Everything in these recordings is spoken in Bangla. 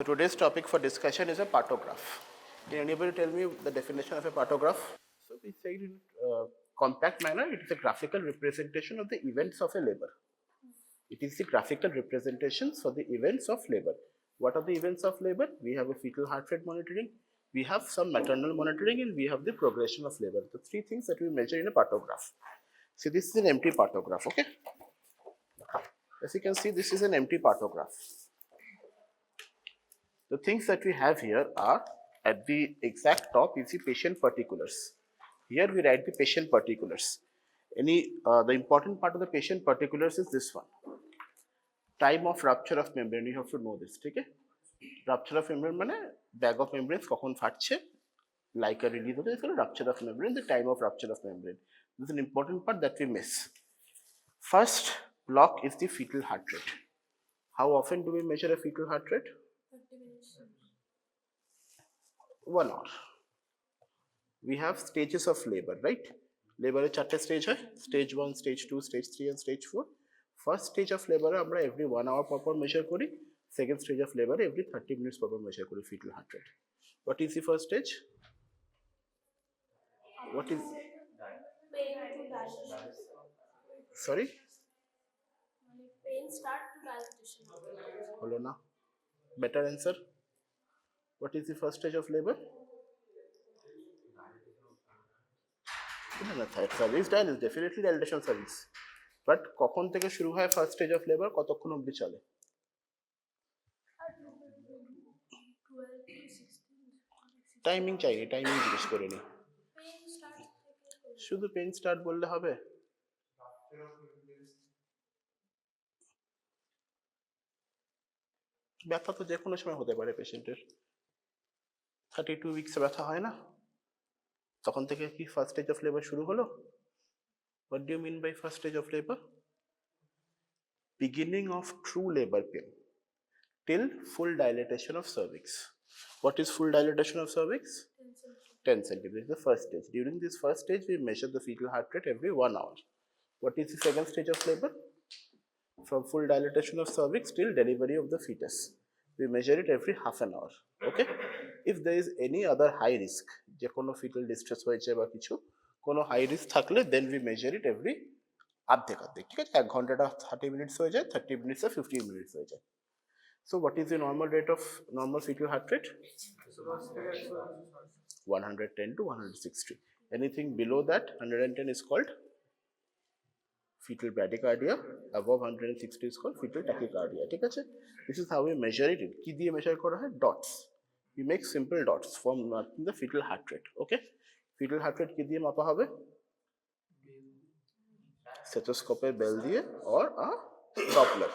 So today's topic for discussion is a partograph. Can anybody tell me the definition of a partograph? So we say in compact manner, it is a graphical representation of the events of a labor. It is the graphical representations for the events of labor. What are the events of labor? We have a fetal heart rate monitoring, we have some maternal monitoring, and we have the progression of labor. The three things that we measure in a partograph. See, this is an empty partograph, okay? As you can see, this is an empty partograph. The things that we have here are, at the exact top is the patient particulars. Here we write the patient particulars. The important part of the patient particulars is this one. Time of rupture of membrane, you have to know this, okay? Rupture of membrane মানে bag of membranes কখন ফাটছে, like a release হলে এখানে rupture of membrane, the time of rupture of membrane. This is an important part that we miss. First block is the fetal heart rate. How often do we measure a fetal heart rate? 1 hour. We have stages of labor, right? Labor এর চারটে stage হয়, stage 1, stage 2, stage 3 and stage 4. First stage of labor আমরা every 1 hour পর measure করি. Second stage of labor every 30 minutes পর measure করি fetal heart rate. What is the first stage? What is? Sorry? Pain start to dilatation. হলো না. Better answer. What is the first stage of labor? Service dial is definitely dilatation service. But কখন থেকে শুরু হয় ফার্স্ট স্টেজ অফ লেবার, কতক্ষণ অবধি চলে? টাইমিং চাইনি, টাইমিং জিজ্ঞেস করে নি। শুধু পেন স্টার্ট বললে হবে? ব্যথা তো যে কোনো সময় হতে পারে পেশেন্টের। 32 উইকসে ব্যথা হয় না, তখন থেকে কি ফার্স্ট স্টেজ অফ লেবার শুরু হলো? What do you mean by first stage of labor? Beginning of true labor pain till full dilatation of cervix. What is full dilatation of cervix? 10 centimeters, the first stage. During this first stage, we measure the fetal heart rate every 1 hour. What is the second stage of labor? From full dilatation of cervix till delivery of the fetus. We measure it every half an hour. Okay? If there is any other high risk, যে কোনো fetal distress হয়েছে বা কিছু, কোনো high risk থাকলে, then we measure it every অর্ধেক, ঠিক আছে? 1 ঘন্টাটা 30 minutes হয়ে যায়, 30 minutes 15 minutes হয়ে যায়. So what is the normal rate of normal fetal heart rate? 110 to 160. Anything below that 110 is called fetal bradycardia, above 160 is called fetal tachycardia, ঠিক আছে? This is how we measure it. কি দিয়ে measure করা হয়? Dots. We make simple dots for marking the fetal heart rate. Okay? Fetal heart rate কি দিয়ে মাপা হবে? Stethoscope বেল দিয়ে or a Doppler.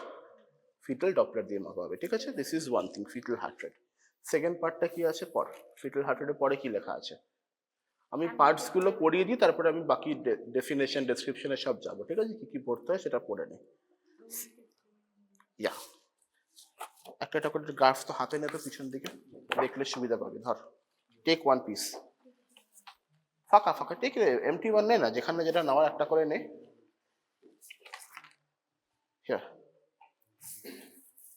Fetal Doppler দিয়ে মাপা হবে, ঠিক আছে? This is one thing, fetal heart rate. Second পার্টটা কি আছে? পর fetal heart rate পরে কি লেখা আছে? আমি পার্টস গুলো পড়িয়ে দিই, তারপরে আমি বাকি ডেফিনেশন ডেসক্রিপশনে সব যাব, ঠিক আছে? কি কি পড়তে হয় সেটা পড়ে নে। ইয়া, একটা করে গ্রাফ তো হাতে নে, তো পিছন দিকে দেখলে সুবিধা পাবে। ধর, টেক ওয়ান পিস, ফাঁকা ফাঁকা টেক, এমটি ওয়ান নে না, যেখানে যেটা নেওয়ার একটা করে নে।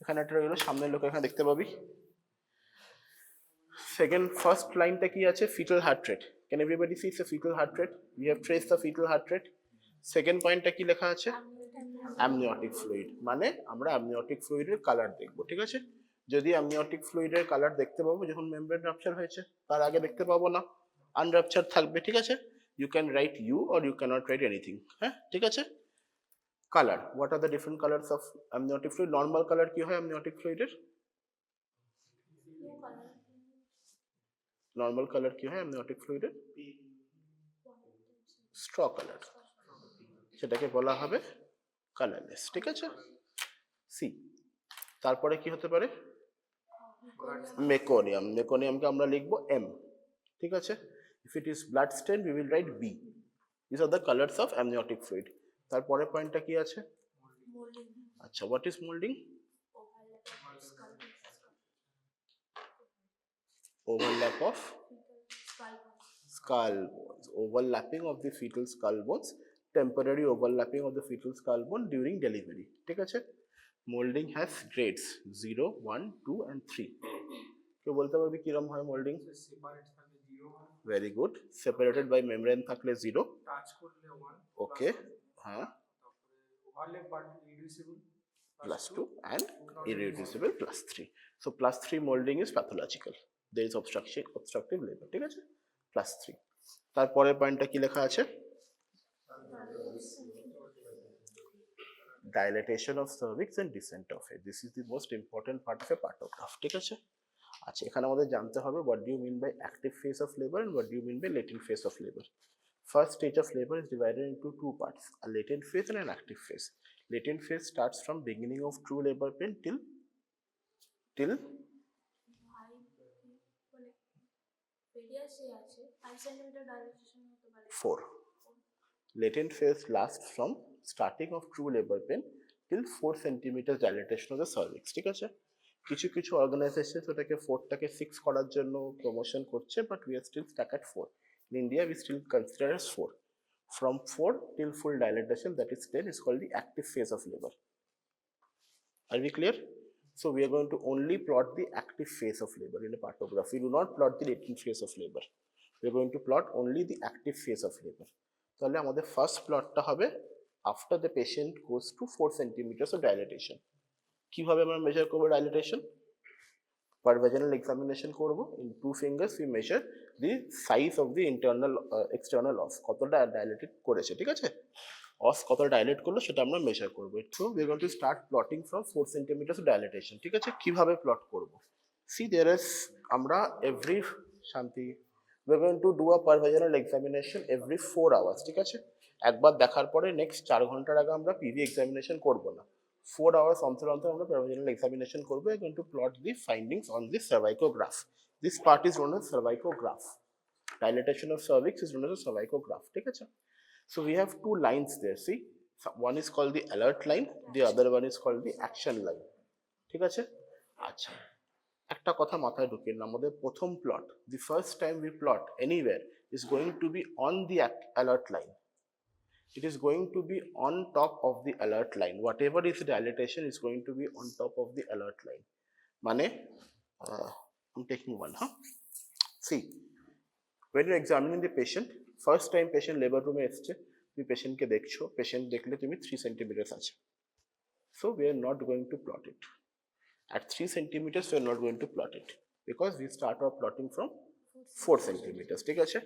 এখানে একটা রইলো, সামনের লোক এখানে দেখতে পাবি। Second, first লাইনটা কি আছে? fetal heart rate. Can everybody see it's a fetal heart rate? We have traced the fetal heart rate. Second পয়েন্টটা কি লেখা আছে? amniotic fluid. মানে আমরা amniotic fluid এর কালার দেখবো, ঠিক আছে? যদি amniotic fluid এর কালার দেখতে পাবো যখন মেমব্রেন রাপচার হয়েছে, তার আগে দেখতে পাবো না, আনরাপচার থাকবে, ঠিক আছে? You can write U or you cannot write anything. হ্যাঁ, ঠিক আছে? Colour, what are the different colors of amniotic fluid? Normal colour কি হয় amniotic fluid এর? নর্মাল কালার কি হয় amniotic fluid এর? স্ট্র কালার, সেটাকে বলা হবে কালারলেস, ঠিক আছে? সি, তারপরে কি হতে পারে? মেকোনিয়াম, মেকোনিয়ামকে আমরা লিখবো M, ঠিক আছে? If it is blood stain we will write B. These are the colors of amniotic fluid. তারপরে পয়েন্টটা কি আছে? আচ্ছা, what is molding? Overlap of skull bones, overlapping of the fetal skull bones, temporary overlapping of the fetal skull bone during delivery, ঠিক আছে? Molding has grades 0, 1, 2 and 3. কেউ বলতে পারবি কিরম হয় মোল্ডিং? সেপারেট থাকলে 0 হয়, very good. Separated by membrane থাকলে 0। টাচ করলে 1, ওকে, হ্যাঁ, তারপরে overlap but reducible +2 and irreducible +3. So +3 molding is pathological. There is obstructive labor. ঠিক আছে, +3। তারপরের পয়েন্টটা কি লেখা আছে? Dilatation of cervix and descent of it. This is the most important part of a partograph. ঠিক আছে, আচ্ছা এখানে আমাদের জানতে হবে what do you mean by active phase of labor and what do you mean by latent phase of labor. First stage of labor is divided into two parts, a latent phase and an active phase. Latent phase starts from beginning of true labor pain till মানে পেডিয়াসে আছে 5 সেন্টিমিটার ডাইলেটেশন হতে পারে 4. Latent phase lasts from starting of true labor pain till 4 centimeters dilatation of the cervix. ঠিক আছে, কিছু কিছু অর্গানাইজেশন ওটাকে 4টাকে 6 করার জন্য প্রমোশন করছে, but we are still stuck at 4. In India we still consider as 4. From 4 till full dilatation, that is 10, is called the active phase of labor. Are we clear? So we are going to only plot the active phase of labor in a partograph. We do not plot the latent phase of labor. We are going to plot only the active phase of labor. তাহলে আমাদের ফার্স্ট প্লটটা হবে after the patient goes to 4 centimetres of dilatation. কিভাবে আমরা মেজার করবো ডাইলেটেশন? পার ভ্যাজিনাল এক্সামিনেশন করবো। In 2 fingers we measure the size of the internal external os, কতটা ডাইলেটেড করেছে। ঠিক আছে, os কত ডাইলেট করলো সেটা আমরা মেজার করবো। So we are going to start plotting from 4 centimetres dilatation. ঠিক আছে, কিভাবে প্লট করব? সি দেয়ার ইজ, আমরা এভরি শান্তি we are going to do a per vaginal examination every 4 hours. ঠিক আছে, একবার দেখার পরে নেক্সট 4 ঘন্টার আগে আমরা পিভি এক্সামিনেশন করব না। 4 hours অন্তর অন্তর আমরা per vaginal examination করব। We are going to plot the findings on the cervicograph. This part is known as cervicograph. Dilatation of cervix is known as a cervicograph. ঠিক আছে, so we have two lines there. See, one is called the alert line, the other one is called the action line. ঠিক আছে, আচ্ছা একটা কথা মাথায় ঢুকিয়ে না, আমাদের প্রথম plot, the first time we plot anywhere is going to be on the alert line. It is going to be on top of the alert line. Whatever is dilatation is going to be on top of the alert line. মানে I'm taking one, see, when you're examining the patient, first time patient labor room এ এসছে, তুমি পেশেন্টকে দেখছো, পেশেন্ট দেখলে তুমি 3 সেন্টিমিটার আছে, so we are not going to plot it. At 3 centimeters, we are not going to plot it because we start our plotting from 4 centimeters. ঠিক আছে,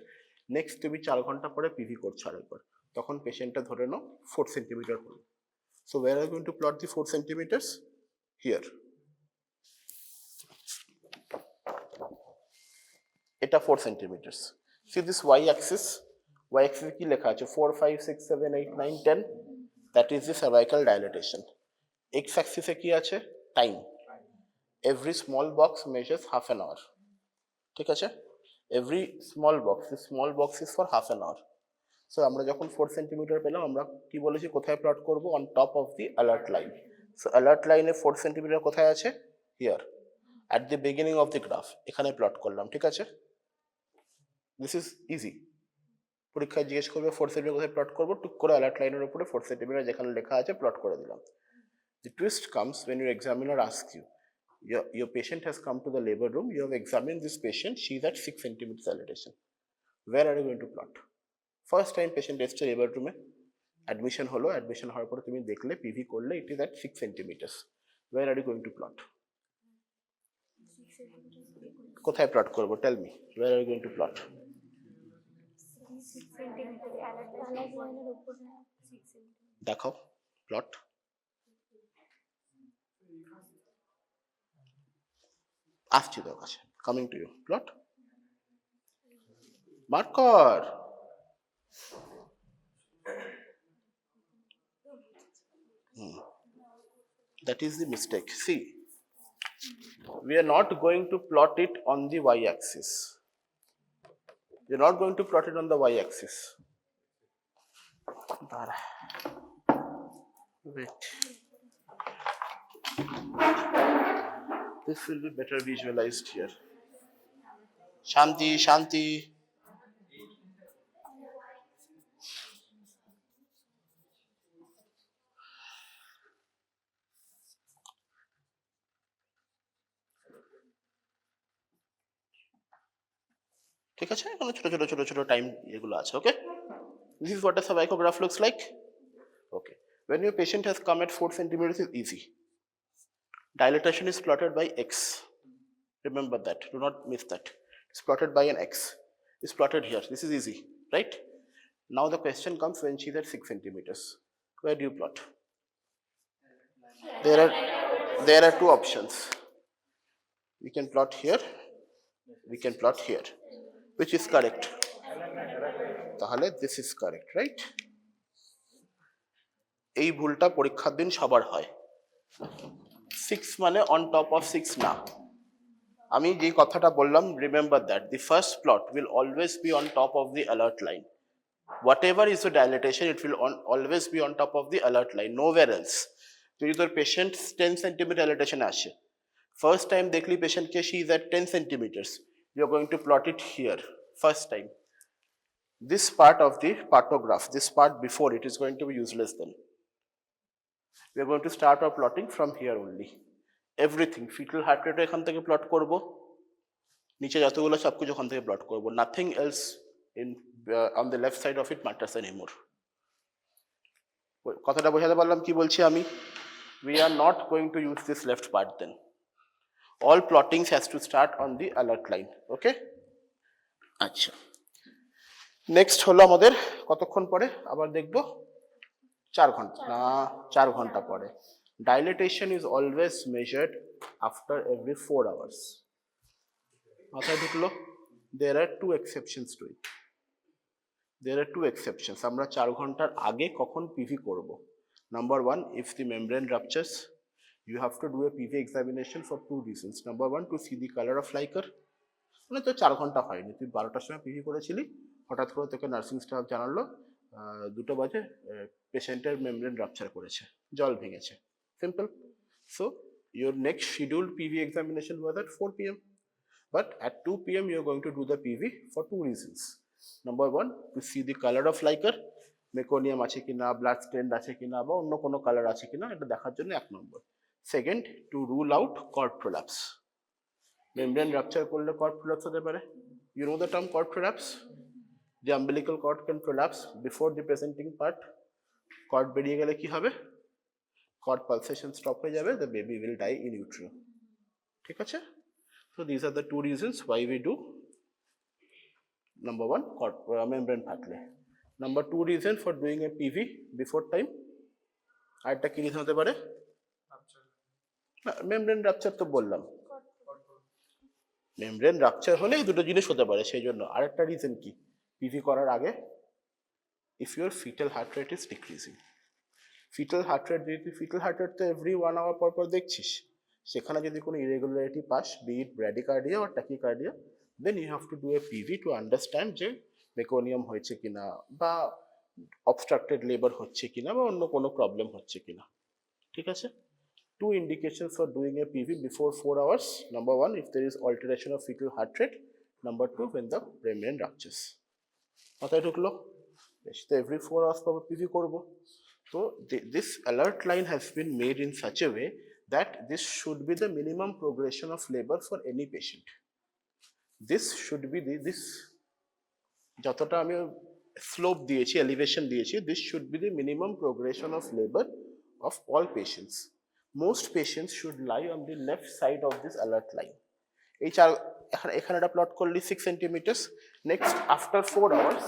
নেক্সট তুমি 4 ঘন্টা পরে পিভি করছো আরেকবার, তখন পেশেন্টটা ধরে নাও 4 সেন্টিমিটার হলো। So where are you going to plot the 4 centimeters? Here. এটা 4 centimeters. See this y axis? Y axis কি লেখা আছে? 4, 5, 6, 7, 8, 9, 10. That is the cervical dilatation. X axis এ কি আছে? Time. Every small box measures half an hour. ঠিক আছে, every small box, this small box is for half an hour. So আমরা যখন 4 সেন্টিমিটার পেলাম, আমরা কি বলেছি কোথায় প্লট করব? On top of the alert line. So alert line A 4 centimetre কোথায় আছে? Here, at the beginning of the graph, এখানে প্লট করলাম। ঠিক আছে, this is easy. পরীক্ষায় জিজ্ঞেস করবে 4 সেন্টিমিটার কোথায় প্লট করব, টুক করে alert লাইনের উপরে 4 সেন্টিমিটার যেখানে লেখা আছে প্লট করে দিলাম। The twist comes when your examiner asks you, your patient has come to the labor room, you have examined this patient, she is at 6 centimeters dilatation. Where are you going to plot? First time patient এসছে labor room এ, admission হলো, admission হওয়ার পরে তুমি দেখলে পিভি করলে it is at 6 centimeters. Where are you going to plot? কোথায় প্লট করব? Tell me, where are you going to plot? 6 centimetre alert লাইনের উপরে 6 সেন্টিমিটার দেখাও প্লট। আসছি তোর কাছে, coming to you. Plot mark কর। That is the mistake. See, we are not going to plot it on the y-axis. We are not going to plot it on the y-axis. Wait. This will be better visualized here. Shanti, Shanti. ঠিক আছে, এখানে ছোট ছোট ছোট ছোট টাইম এগুলো আছে। ওকে, this is what a cervical graph looks like. Okay, when your patient has come at 4 centimeters is easy. Dilatation is plotted by x. Remember that, do not miss that. It's plotted by an x. It's plotted here. This is easy, right? Now the question comes when she's at 6 centimeters. Where do you plot? There are two options. We can plot here, we can plot here. Which is correct? তাহলে this is correct, right? এই ভুলটা পরীক্ষার দিন সবার হয়। 6 মানে on top of 6 না। আমি যে কথাটা বললাম, remember that the first plot will always be on top of the alert line. Whatever is the dilatation, it will always be on top of the alert line, nowhere else. যদি তোর patient 10 centimeter dilatation আসে, first time দেখলি patient K she is at 10 centimeters, you are going to plot it here first time. This part of the partograph, this part before it is going to be useless then. We are going to start our plotting from here only. Everything, fetal heart rate এখান থেকে plot করব, নিচে যতগুলো সবকিছু ওখান থেকে plot করব, nothing else in on the left side of it matters anymore. কথাটা বোঝাতে পারলাম কি বলছি আমি? We are not going to use this left part then. All plottings has to start on the alert line. Okay? আচ্ছা, নেক্সট হলো আমাদের কতক্ষণ পরে আবার দেখব? 4 ঘন্টা না, 4 ঘন্টা পরে। Dilatation is always measured after every 4 hours. মাথায় ঢুকলো? There are 2 exceptions to it. There are 2 exceptions. আমরা 4 ঘন্টার আগে কখন পিভি করব? Number 1, if the membrane ruptures, you have to do a PV examination for 2 reasons. Number 1, to see the color of liquor. মানে তো 4 ঘন্টা হয়নি, তুই 12টার সময় পিভি করেছিলি, হঠাৎ করে তোকে নার্সিং স্টাফ জানালো 2টা বাজে পেশেন্টের মেমব্রেন রাপচার করেছে, জল ভেঙেছে, simple. So your next scheduled PV examination was at 4 p.m. But at 2 p.m. you are going to do the PV for 2 reasons. Number 1, to see the color of liquor, meconium আছে কিনা, ব্লাড স্টেন্ড আছে কিনা, বা অন্য কোনো কালার আছে কিনা, এটা দেখার জন্য 1 নম্বর। Second, to rule out cord prolapse. Membrane rupture করলে কর্ড প্রোলাপস হতে পারে। You know the term cord prolapse? The umbilical cord can prolapse before the presenting part. Cord বেরিয়ে গেলে কি হবে? Cord pulsation stop হয়ে যাবে, the baby will die in utero. ঠিক আছে? So these are the 2 reasons why we do number 1 cord membrane ফাটলে। Number 2 reason for doing a PV before time, আরেকটা কি রিজন হতে পারে? মেমব্রেন রাপচার তো বললাম, মেমব্রেন রাপচার হলে এই দুটো জিনিস হতে পারে, সেই জন্য। আরেকটা রিজন কি পিভি করার আগে? If your fetal heart rate is decreasing. Fetal heart rate, যদি ফিটাল হার্ট রেট তো এভরি 1 hour পর পর দেখছিস, সেখানে যদি কোনো ইরেগুলারিটি পাস, be it bradycardia or tachycardia, then you have to do a PV to understand যে মেকোনিয়াম হয়েছে কিনা, বা অবস্ট্রাক্টেড লেবার হচ্ছে কিনা, বা অন্য কোনো প্রবলেম হচ্ছে কিনা। ঠিক আছে? 2 indications for doing a PV before 4 hours. Number 1, if there is alteration of fetal heart rate. Number 2, when the membrane ruptures. মাথায় ঢুকলো? তো every 4 hours পর PV করব। So this alert line has been made in such a way that this should be the minimum progression of labor for any patient. This should be this যতটা আমি স্লোপ দিয়েছি, এলিভেশন দিয়েছি, this should be the minimum progression of labor of all patients. Most patients should lie on the left side of this alert line. এই এখানে একটা প্লট করলি 6 centimeters. Next, after 4 hours,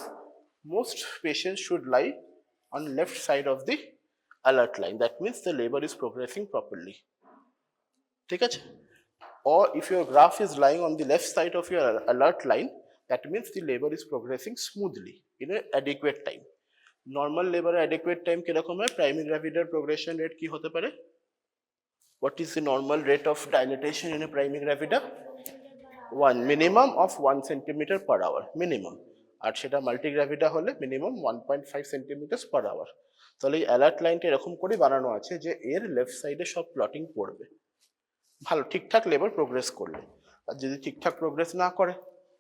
most patients should lie on left side of the alert line. That means the labor is progressing properly. ঠিক আছে? Or if your graph is lying on the left side of your alert line, that means the labor is progressing smoothly in an adequate time. Normal labor adequate time কিরকম হয়? Primary gravidae progression rate কি হতে পারে? What is the normal rate of dilatation in a primary gravida? 1, minimum of 1 centimeter per hour, minimum. আর সেটা মাল্টি গ্রাভিডা হলে মিনিমাম 1.5 centimeters per hour. তাহলে এই অ্যালার্ট লাইনটা এরকম করে বানানো আছে যে এর লেফট সাইডে সব প্লটিং পড়বে ভালো ঠিকঠাক লেবার প্রোগ্রেস করলে। আর যদি ঠিকঠাক প্রোগ্রেস না করে,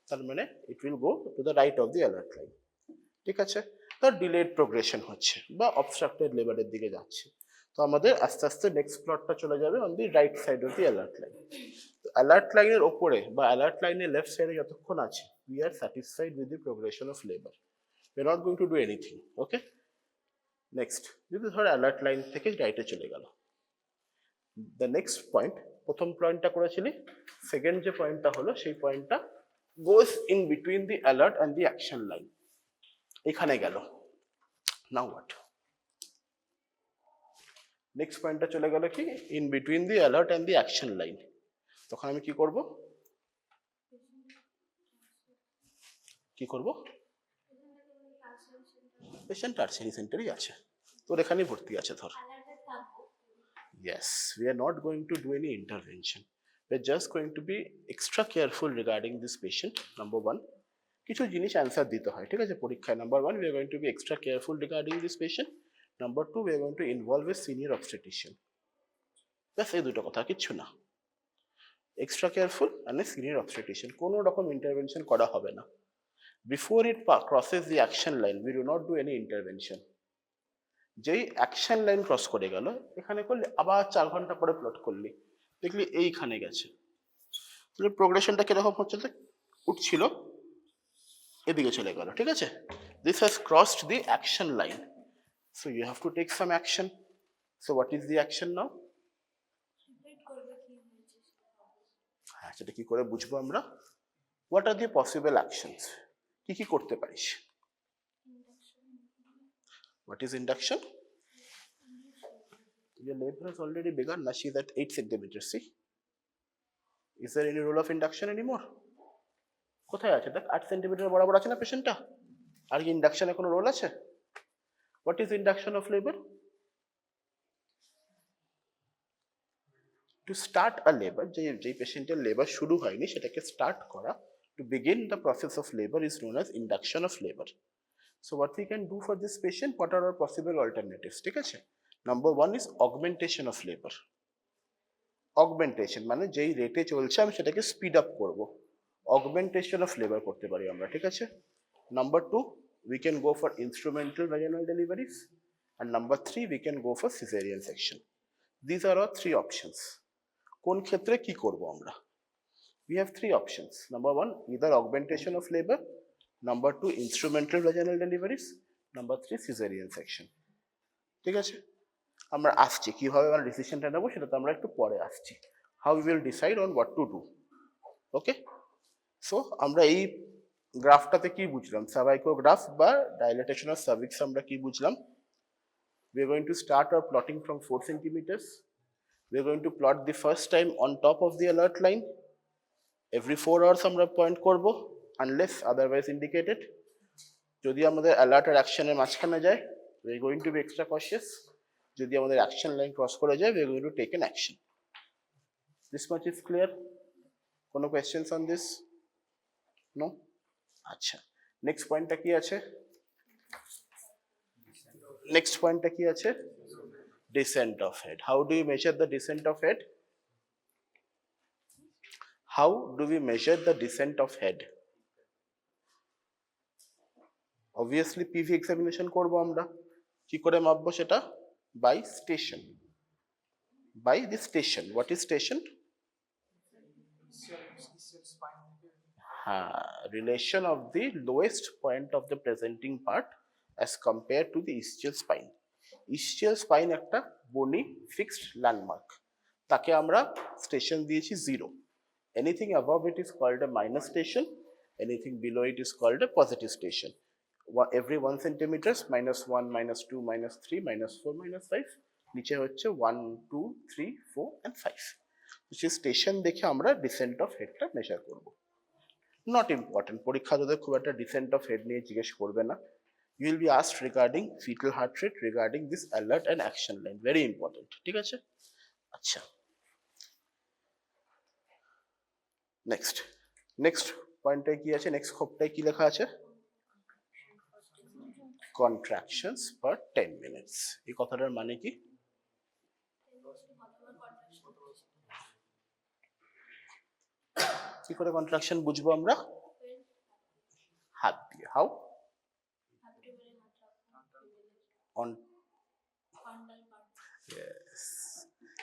তার মানে it will go to the right of the alert line. ঠিক আছে? তো ডিলেড প্রোগ্রেশন হচ্ছে বা অবস্ট্রাক্টেড লেবারের দিকে যাচ্ছে। তো আমাদের আস্তে আস্তে নেক্সট প্লটটা চলে যাবে on the right side of the alert line. তো অ্যালার্ট লাইনের ওপরে বা অ্যালার্ট লাইনের লেফট সাইডে যতক্ষণ আছে we are satisfied with the progression of labor. We are not going to do anything. Okay, next যদি ধর অ্যালার্ট লাইন থেকে রাইটে চলে গেল, দ্য নেক্সট পয়েন্ট, প্রথম পয়েন্টটা করেছিলি, সেকেন্ড যে পয়েন্টটা হলো সেই পয়েন্টটা goes in between the alert and the action line. এখানে গেল, নাও হোয়াট? নেক্সট পয়েন্টটা চলে গেল কি in between the alert and the action line. তখন আমি কি করব? কি করব? পেশেন্ট টার্সিয়ারি সেন্টারই আছে, তোর এখানেই ভর্তি আছে ধর। অ্যালার্টে থাকবো। Yes, we are not going to do any intervention. We're just going to be extra careful regarding this patient. Number one, কিছু জিনিস অ্যান্সার দিতে হয়, ঠিক আছে পরীক্ষায়। Number one, we are going to be extra careful regarding this patient. Number two, we are going to involve a senior obstetrician. ব্যাস এই দুটো কথা, কিচ্ছু না। Extra careful and a senior obstetrician, কোনো রকম ইন্টারভেনশন করা হবে না। Before it crosses the action line we do not do any intervention. যেই অ্যাকশন লাইন ক্রস করে গেল, এখানে করলে আবার 4 ঘন্টা পরে প্লট করলি, দেখলি এইখানে গেছে, তাহলে প্রোগ্রেশনটা কিরকম হচ্ছে, উঠছিল এদিকে চলে গেল, ঠিক আছে। This has crossed the action line, so you have to take some action. So what is the action now? Repeat করবে কি হয়েছে সেটা। হ্যাঁ, সেটা কি করে বুঝবো আমরা? What are the possible actions, কি কি করতে পারিস? What is induction? Your labor has already begun. Now she is at 8 centimeters. See? Is there any role of induction anymore? কোথায় আছে দেখ, 8 সেন্টিমিটার বরাবর আছে না পেশেন্টটা, আর কি ইন্ডাকশনে কোনো রোল আছে? What is induction of labor? To start a labor, যে পেশেন্টের লেবার শুরু হয়নি সেটাকে স্টার্ট করা, to begin the process of labor is known as induction of labor. So what we can do for this patient, what are our possible alternatives? ঠিক আছে, number one is augmentation of labor. Augmentation মানে যেই রেটে চলছে আমি সেটাকে স্পিড আপ করব, augmentation of labor করতে পারি আমরা, ঠিক আছে। Number two, we can go for instrumental vaginal deliveries, and number three, we can go for cesarean section. These are our three options. কোন ক্ষেত্রে কি করব আমরা? We have three options. Number one, either augmentation of labor. Number two, instrumental vaginal deliveries. Number three, cesarean section. ঠিক আছে, আমরা আসছি কিভাবে আমরা ডিসিশনটা নেবো সেটা তো আমরা একটু পরে আসছি। How we will decide on what to do. Okay? So আমরা এই গ্রাফটাতে কি বুঝলাম? সার্ভাইকোগ্রাফ বা ডাইলেটেশন অফ সার্ভিক্স আমরা কি বুঝলাম? We are going to start our plotting from 4 centimeters. We are going to plot the first time on top of the alert line. Every 4 hours আমরা পয়েন্ট করব, unless otherwise indicated. যদি আমাদের অ্যালার্ট আর অ্যাকশনের মাঝখানে যায়, we are going to be extra cautious. যদি আমাদের অ্যাকশন লাইন ক্রস করে যায়, we are going to take an action. This much is clear? কোনো questions on this? No? আচ্ছা, নেক্সট পয়েন্টটা কি আছে? নেক্সট পয়েন্টটা কি আছে? Descent of head. How do you measure the descent of head? How do we measure the descent of head? Obviously PV examination করব আমরা, কি করে মাপবো সেটা? By station. By the station. What is station? Relation of the lowest point of the presenting part as compared to the ischial spine. Ischial spine একটা বনি ফিক্সড ল্যান্ডমার্ক, তাকে আমরা স্টেশন দিয়েছি 0. Anything above it is called a minus station, anything below it is called a positive station. Every 1 centimeters, -1, -2, -3, -4, -5, নিচে হচ্ছে 1, 2, 3, 4 and 5. সেই স্টেশন দেখে আমরা ডিসেন্ট অফ হেডটা মেজার করব। নট ইম্পর্টেন্ট, পরীক্ষা তোদের খুব একটা ডিসেন্ট অফ হেড নিয়ে জিজ্ঞেস করবে না। You will be asked regarding fetal heart rate, regarding this alert and action line, very important. ঠিক আছে, আচ্ছা নেক্সট পয়েন্টে কি আছে? নেক্সট খোপটায় কি লেখা আছে? Contractions per 10 minutes. এই কথাটার মানে কি? কি করে কন্ট্রাকশন বুঝবো আমরা? হাত দিয়ে। How? On, yes,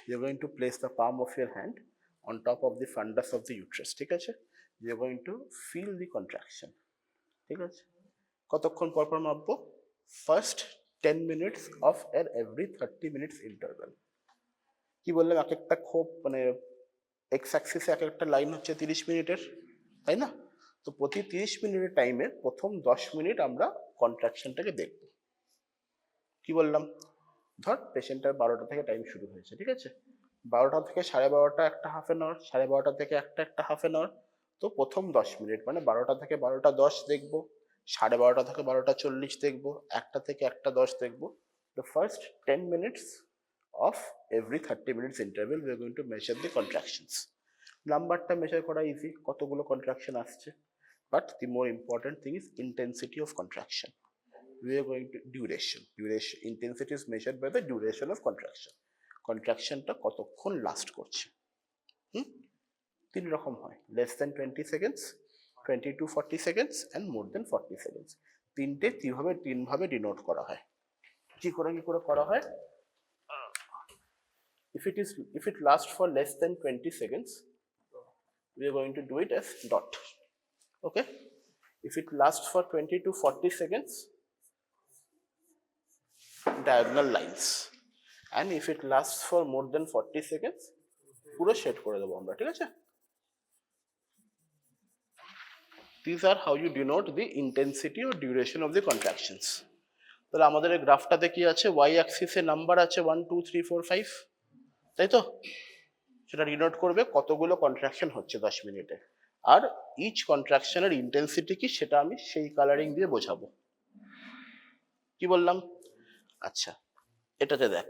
you're going to place the palm of your hand on top of the fundus of the uterus, ঠিক আছে? We are going to feel the contraction, ঠিক আছে? কতক্ষণ পর পর মাপবো? First 10 minutes of an every 30 minutes interval. কি বললাম, এক একটা খুব মানে এক্স অ্যাক্সিসে এক একটা লাইন হচ্ছে 30 মিনিটের, তাই না? তো প্রতি 30 মিনিটের টাইমে প্রথম 10 মিনিট আমরা কন্ট্রাকশনটাকে দেখব। কি বললাম, ধর পেশেন্টের 12টা থেকে টাইম শুরু হয়েছে, ঠিক আছে? 12টা থেকে 12:30 একটা হাফ এন আওয়ার, 12:30 থেকে একটা হাফ এন আওয়ার। তো প্রথম 10 মিনিট মানে 12টা থেকে 12:10 দেখবো, 12:30 থেকে 12:40 দেখবো, 1টা থেকে 1:10 দেখবো। The first 10 minutes of every 30 minutes interval we are going to measure the contractions. নাম্বারটা মেজার করা ইজি, কতগুলো কন্ট্রাকশন আসছে, but the more important thing is intensity of contraction. We are going to duration. Intensity is measured by the duration of contraction. কন্ট্রাকশনটা কতক্ষণ লাস্ট করছে। তিন রকম হয়, less than 20 seconds, 20 to 40 seconds and more than 40 seconds. তিনভাবে denote করা হয়। কি করে করা হয়? If it lasts for less than 20 seconds, we are going to do it as dot. Okay? If it lasts for 20 to 40 seconds, diagonal lines. And if it lasts for more than 40 seconds, পুরো শেড করে দেবো আমরা, ঠিক আছে? These are how you denote the intensity or duration of the contractions. তাহলে আমাদের এই গ্রাফটাতে কি আছে? y axis এ নাম্বার আছে 1 2 3 4 5, তাই তো? সেটা ডিনোট করবে কতগুলো কন্ট্রাকশন হচ্ছে 10 মিনিটে, আর ইচ কন্ট্রাকশনের ইন্টেন্সিটি কি সেটা আমি সেই কালারিং দিয়ে বোঝাবো। কি বললাম? আচ্ছা, এটাতে দেখ,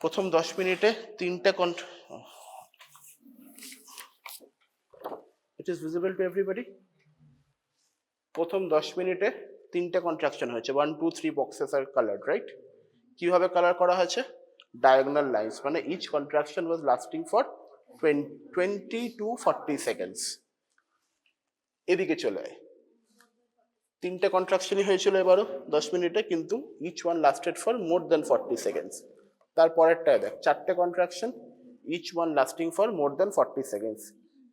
প্রথম 10 মিনিটে তিনটে It is visible to everybody? প্রথম 10 মিনিটে তিনটে কন্ট্রাকশন হয়েছে, 1 2 3 বক্সেস আর কালার্ড, রাইট? কিভাবে কালার করা হয়েছে? ডায়াগোনাল লাইন্স, মানে each contraction was lasting for 20 to 40 seconds. এদিকে চলে আয়, তিনটে কন্ট্রাকশনই হয়েছিল এবারও 10 মিনিটে, কিন্তু each one lasted for more than 40 seconds. তারপরেরটায় দেখ, চারটে contraction, each one lasting for more than 40 seconds.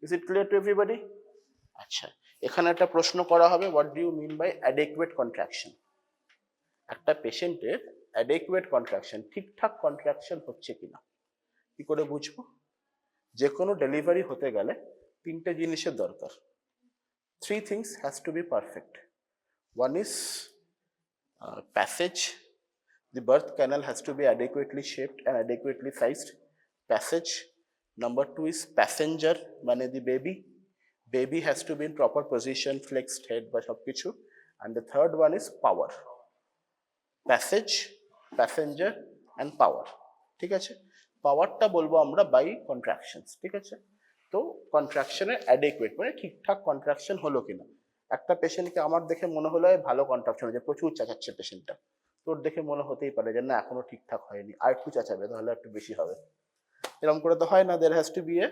Is it clear to everybody? আচ্ছা, এখানে একটা প্রশ্ন করা হবে, what do you mean by adequate contraction? একটা পেশেন্টের অ্যাডেকুয়েট কন্ট্রাকশন, ঠিকঠাক কন্ট্রাকশন হচ্ছে কিনা কি করে বুঝবো? যে কোনো ডেলিভারি হতে গেলে তিনটে জিনিসের দরকার। 3 things has to be perfect. One is passage. The birth canal has to be adequately shaped and adequately sized. Passage. Number 2 is passenger, মানে the baby has to be in proper position, flexed head বা সবকিছু। And the third one is power. Passage, passenger and power, ঠিক আছে? পাওয়ারটা বলবো আমরা বাই কন্ট্রাকশনস, ঠিক আছে? তো কন্ট্রাকশনের অ্যাডেকুয়েট মানে ঠিকঠাক কন্ট্রাকশন হলো কিনা। একটা পেশেন্টকে আমার দেখে মনে হলো ভালো কন্ট্রাকশন হয়েছে, প্রচুর চেঁচাচ্ছে পেশেন্টটা, তোর দেখে মনে হতেই পারে যে না এখনো ঠিকঠাক হয়নি, আর একটু চেঁচাবে তাহলে একটু বেশি হবে। এরকম করে তো হয় না, there has to be a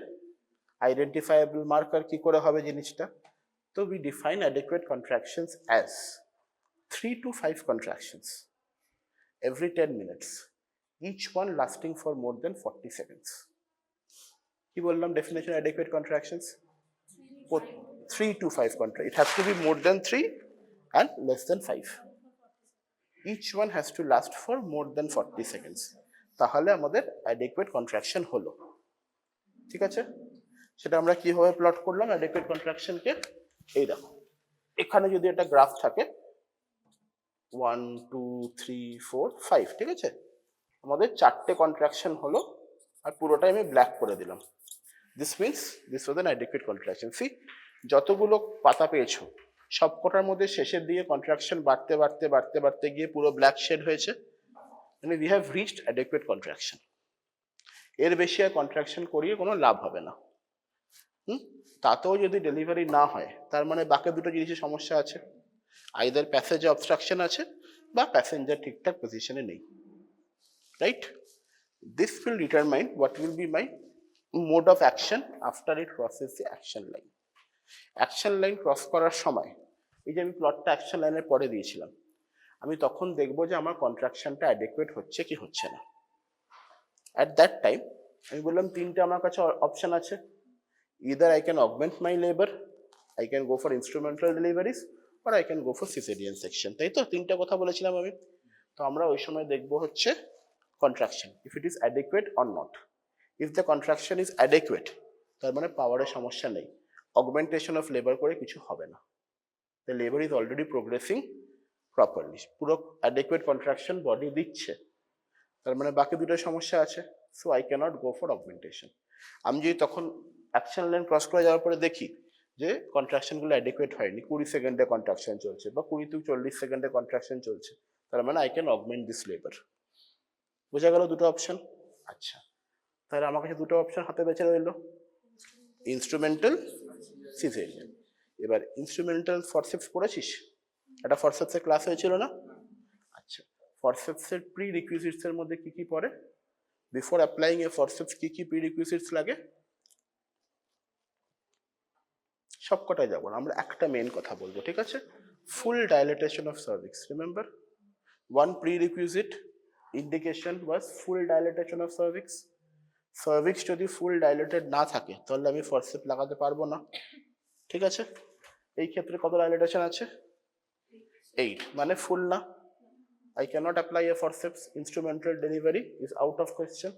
identifiable marker. কি করে হবে জিনিসটা? তো we define adequate contractions as 3 to 5 contractions every 10 minutes, each one lasting for more than 40 seconds. কি বললাম definition অ্যাডেকুয়েট contractions? 3 to 5 contractions. It has to be more than 3 and less than 5. Each one has to last for more than 40 seconds. তাহলে আমাদের অ্যাডেকুয়েট কন্ট্রাকশন হলো, ঠিক আছে? সেটা আমরা কিভাবে প্লট করলাম অ্যাডেকুয়েট কন্ট্রাকশনকে? এই দেখো, এখানে যদি একটা গ্রাফ থাকে 1 2 3 4 5, ঠিক আছে? আমাদের চারটে কন্ট্রাকশন হলো আর পুরোটাই আমি ব্ল্যাক করে দিলাম। This means this was an adequate contraction. See, যতগুলো পাতা পেয়েছো সবকটার মধ্যে শেষের দিকে কন্ট্রাকশন বাড়তে বাড়তে বাড়তে বাড়তে গিয়ে পুরো ব্ল্যাক শেড হয়েছে, মানে উই হ্যাভ রিচড অ্যাডেকুয়েট কন্ট্রাকশন। এর বেশি আর কন্ট্রাকশন করিয়ে কোনো লাভ হবে না। তাতেও যদি ডেলিভারি না হয় তার মানে বাকি দুটো জিনিসের সমস্যা আছে, আইদার প্যাসেজে অবস্ট্রাকশন আছে বা প্যাসেঞ্জার ঠিকঠাক পজিশনে নেই, right? This will determine what will be my mode of action after it crosses the action line. Action line cross করার সময়, এই যে আমি প্লটটা অ্যাকশন লাইনের পরে দিয়েছিলাম, আমি তখন দেখবো যে আমার কন্ট্রাকশনটা অ্যাডেকুয়েট হচ্ছে কি হচ্ছে না। অ্যাট দ্যাট টাইম আমি বললাম তিনটে আমার কাছে অপশন আছে, either I can augment my labor, I can go for instrumental deliveries, or I can go for cesarean section, তাই তো? তিনটা কথা বলেছিলাম আমি। তো আমরা ওই সময় দেখবো হচ্ছে contraction, if it is adequate or not. If the contraction is adequate, তার মানে পাওয়ারের সমস্যা নেই, augmentation of labor করে কিছু হবে না, the labor is already progressing properly, পুরো adequate contraction body দিচ্ছে, তার মানে বাকি দুটো সমস্যা আছে, so I cannot go for augmentation. আমি যদি তখন অ্যাকশন লাইন ক্রস করে যাওয়ার পরে দেখি যে কন্ট্রাকশন গুলো অ্যাডিকুয়েট হয়নি, 20 সেকেন্ডে কন্ট্রাকশন চলছে বা 20 থেকে 40 সেকেন্ডে কন্ট্রাকশন চলছে, তার মানে I can augment this labour. বোঝা গেল দুটো অপশন? আচ্ছা, তাহলে আমার কাছে দুটো অপশন হাতে বেঁচে রইল, ইনস্ট্রুমেন্টাল, সিজারিয়ান। এবার ইনস্ট্রুমেন্টাল ফরসেপস পড়েছিস? একটা ফরসেপসের ক্লাস হয়েছিল না? আচ্ছা, ফরসেপসের প্রি রিকুইজিটস এর মধ্যে কি কি পড়ে? বিফোর অ্যাপ্লাইং এ ফরসেপস কি কি প্রি রিকুইজিটস লাগে? সবকটাই যাবো না, আমরা একটা মেন কথা বলবো, ঠিক আছে? Full dilatation of cervix, remember one prerequisite indication was full dilatation of cervix. Cervix যদি ফুল ডাইলেটেড না থাকে তাহলে আমি ফরসেপ লাগাতে পারবো না, ঠিক আছে? এই ক্ষেত্রে কত ডাইলেটেশন আছে? 8, মানে ফুল না। I cannot apply a forceps, instrumental delivery is out of question.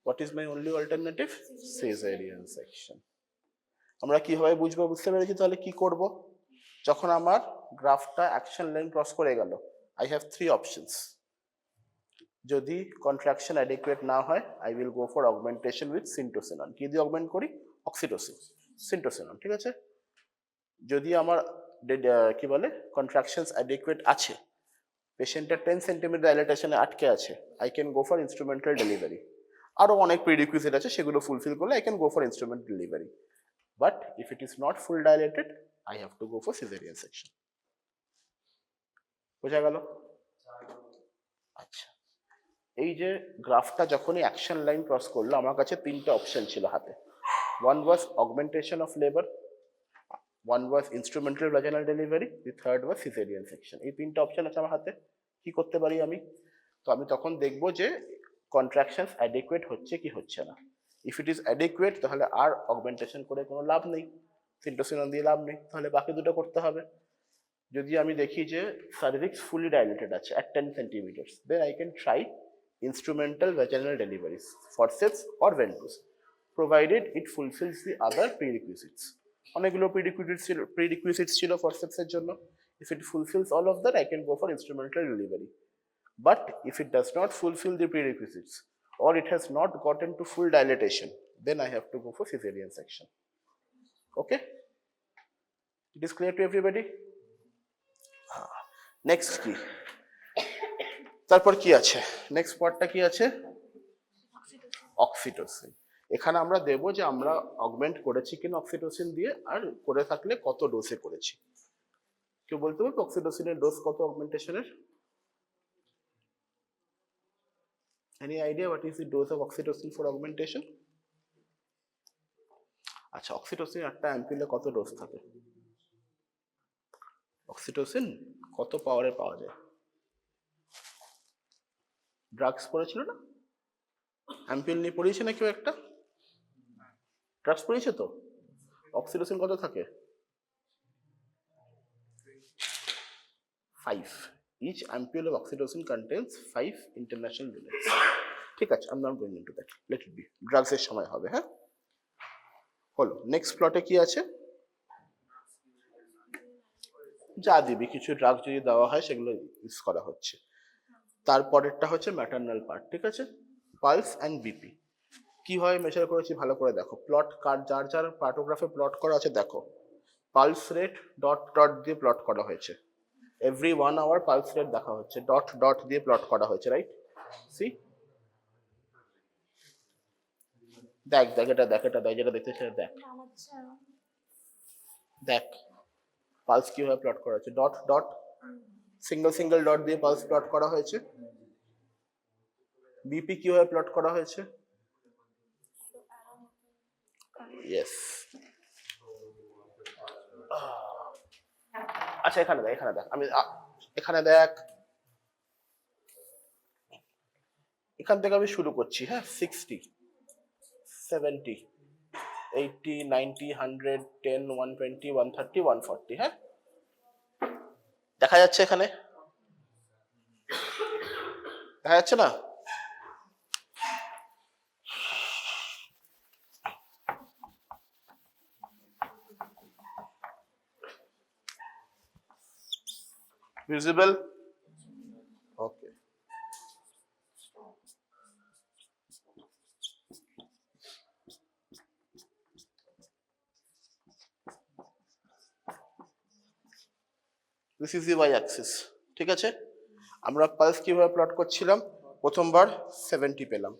What is my only alternative? Caesarean section. আমরা কিভাবে বুঝবো? বুঝতে পেরেছি তাহলে কি করব? যখন আমার গ্রাফটা অ্যাকশন লাইন ক্রস করে গেল, আই হ্যাভ 3 অপশনস। যদি কন্ট্রাকশন অ্যাডিকুয়েট না হয়, I will go for augmentation with syntocinon. কি দিয়ে অগমেন্ট করি? অক্সিটোসিন, সিন্টোসিনন, ঠিক আছে? যদি আমার কি বলে কন্ট্রাকশনস অ্যাডিকুয়েট আছে, পেশেন্টের 10 সেন্টিমিটার ডাইলেটেশনে আটকে আছে, I can go for instrumental delivery. আরো অনেক প্রিরিকুইজিট আছে, সেগুলো ফুলফিল করলে I can go for instrumental delivery. But if it is not full dilated, I have to go for cesarean section. বোঝা গেল? আচ্ছা, এই যে গ্রাফটা যখনই অ্যাকশন লাইন ক্রস করলো, আমার কাছে তিনটা অপশন ছিল হাতে। One was augmentation of labour, one was instrumental vaginal delivery, the third was caesarean section. এই তিনটা অপশন আছে আমার হাতে। কি করতে পারি আমি? তো আমি তখন দেখবো যে কন্ট্রাকশনস অ্যাডিকুয়েট হচ্ছে কি হচ্ছে না। ইফ ইট ইজ অ্যাডিকুয়েট তাহলে আর অগমেন্টেশন করে কোনো লাভ নেই, সিন্টোসিনন দিয়ে লাভ নেই, তাহলে বাকি দুটো করতে হবে। যদি আমি দেখি যে সার্ভিক্স ফুলি ডাইলেটেড আছে at 10 centimetre, then I can try instrumental vaginal deliveries, forceps or ventouse, provided it fulfils the other prerequisites. অনেকগুলো প্রিরিকুইজিটস ছিল ফরসেপসের জন্য। If it fulfils all of that, I can go for instrumental delivery. But if it does not fulfill the prerequisites or it has not gotten to full dilatation, then I have to go for cesarean section. Okay? It is clear to everybody? Next কি? তারপর কি আছে? নেক্সট পার্টটা কি আছে? অক্সিটোসিন। এখানে আমরা দেব যে আমরা অগমেন্ট করেছি কিনা অক্সিটোসিন দিয়ে, আর করে থাকলে কত ডোজে করেছি। কেউ বলতে পারবে অক্সিটোসিনের ডোজ কত অগমেন্টেশনের? Any idea what is the dose of oxytocin for augmentation? আচ্ছা, অক্সিটোসিন একটা অ্যাম্পুলে কত ডোজ থাকে? অক্সিটোসিন কত পাওয়ারে পাওয়া যায়? ড্রাগস পড়েছিল না? অ্যাম্পুল নিয়ে পড়িয়েছে না কেউ একটা? ড্রাগস পড়িয়েছে তো? অক্সিটোসিন কত থাকে? 5. Each ampule of oxytocin contains 5 international units. ঠিক আছে, I'm not going into that. Let it be. Drugs এর সময় হবে, হ্যাঁ? হলো। নেক্সট প্লটে কি আছে? যা দিবি, কিছু ড্রাগ যদি দেওয়া হয় সেগুলো ইউজ করা হচ্ছে। তারপরেরটা হচ্ছে ম্যাটারনাল পার্ট, ঠিক আছে? পালস অ্যান্ড বিপি কিভাবে মেজার করেছি ভালো করে দেখো। প্লট কার্ড যার যার পার্টোগ্রাফে প্লট করা আছে দেখো, পালস রেট ডট ডট দিয়ে প্লট করা হয়েছে। এভরি 1 আওয়ার পালস রেট দেখা হচ্ছে, ডট ডট দিয়ে প্লট করা হয়েছে, রাইট? সি, দেখ দেখ এটা দেখ, এটা দেখ, যেটা দেখতে সেটা দেখ, দেখ পালস কিভাবে প্লট করা হয়েছে। Dot dot, single single dot দিয়ে পালস প্লট করা হয়েছে। বিপি কিভাবে প্লট করা হয়েছে? ইয়েস। আচ্ছা, এখানে দেখ, এখানে দেখ, আমি এখানে দেখ, এখান থেকে আমি শুরু করছি, হ্যাঁ? 60 70, 80, 90, 100, 10, 120, 130, 140, হ্যাঁ? দেখা যাচ্ছে এখানে? দেখা যাচ্ছে না? Visible? Okay. This is the y-axis. ঠিক আছে? আমরা পালস কিভাবে প্লট করছিলাম? প্রথমবার 70 পেলাম,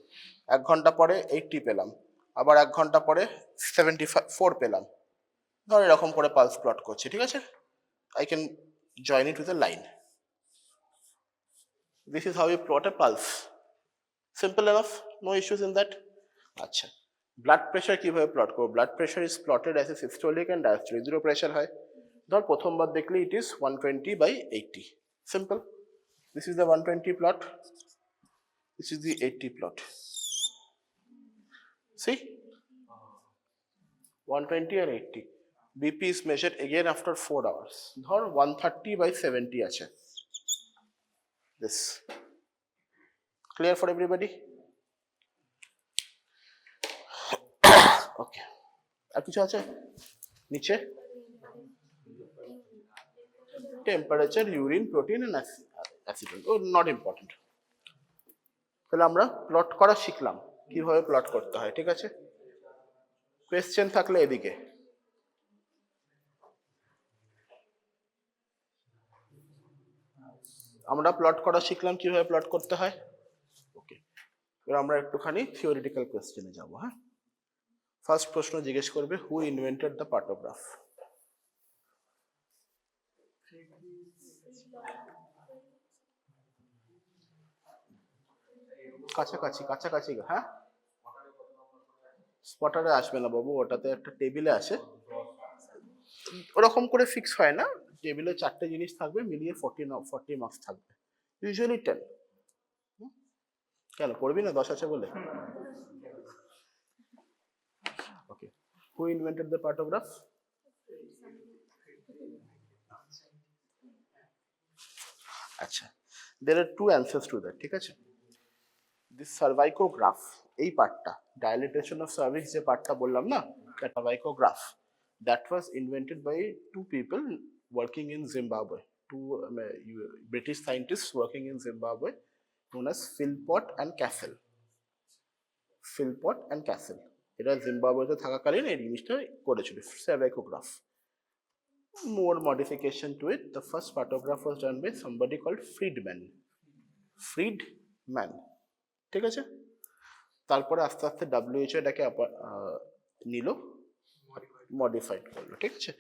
1 ঘন্টা পরে 80 পেলাম, আবার 1 ঘন্টা পরে 74 পেলাম। ধর এরকম করে পালস প্লট করছি, ঠিক আছে? I can join it with a line. This is how you plot a pulse. Simple enough, no issues in that. আচ্ছা, ব্লাড প্রেশার কিভাবে প্লট করব? Blood pressure is plotted as a systolic and diastolic. Zero pressure হয়। ধর প্রথমবার দেখলে it is 120/80, simple. This is the 120 plot, this is the 80 plot. See, 120 and 80. BP is measured again after 4 hours. ধর 130/70 আছে। This clear for everybody? Okay. আর কিছু আছে নিচে? Temperature, urine, protein and acid. Oh not important. তাহলে আমরা প্লট করা শিখলাম কিভাবে প্লট করতে হয়, ঠিক আছে? কোয়েশ্চেন থাকলে এদিকে। আমরা প্লট করা শিখলাম কিভাবে প্লট করতে হয়। ওকে, এবার আমরা একটুখানি থিওরিটিক্যাল কোয়েশ্চেনে যাব। হ্যাঁ, ফার্স্ট প্রশ্ন জিজ্ঞেস করবে, হু ইনভেন্টেড দ্য পার্টোগ্রাফ? কাছাকাছি কাছাকাছি, হ্যাঁ? স্পটারে আসবে না বাবু, ওটাতে একটা টেবিলে আসে, ওরকম করে ফিক্স হয় না। টেবিলে 4টে জিনিস থাকবে, মিলিয়ে 40 মার্কস থাকবে, ইউজুয়ালি 10। কেন পড়বি না 10 আছে বলে? ওকে, হু ইনভেন্টেড দ্য পার্টোগ্রাফ? আচ্ছা, there are two answers to that, ঠিক আছে? This cervicograph, এই পার্টটা, dilatation of cervix যে পার্টটা বললাম না, that cervicograph, that was invented by two people working in Zimbabwe, two British scientists working in Zimbabwe, known as Philpott and Castle. Philpott and Castle, এরা জিম্বাবুয়েতে থাকাকালীন এই জিনিসটা করেছিল, cervicograph. More modification to it. The first pathograph was done by somebody called Friedman. ঠিক আছে? তারপরে আস্তে আস্তে WHO এটাকে নিল, মডিফাইড করলো, ঠিক আছে?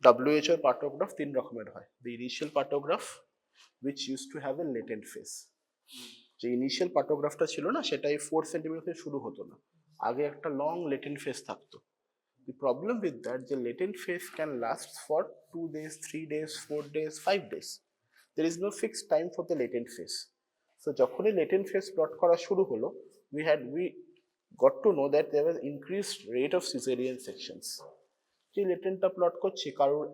WHO এর পার্টোগ্রাফ 3 রকমের হয়। The initial pathograph, which used to have a latent phase. যে ইনিশিয়াল পার্টোগ্রাফটা ছিল না, সেটাই 4 সেন্টিমিটার থেকে শুরু হতো না, আগে একটা লং লেটেন্ট ফেজ থাকতো। The problem with that, the latent phase can last for 2 days, 3 days, 4 days, 5 days. There is no fixed time for the latent phase. So যখনই latent phase plot করা শুরু হলো, we got to know that there was increased rate of cesarean sections. যে লেটেন্টটা প্লট করছি, কারোর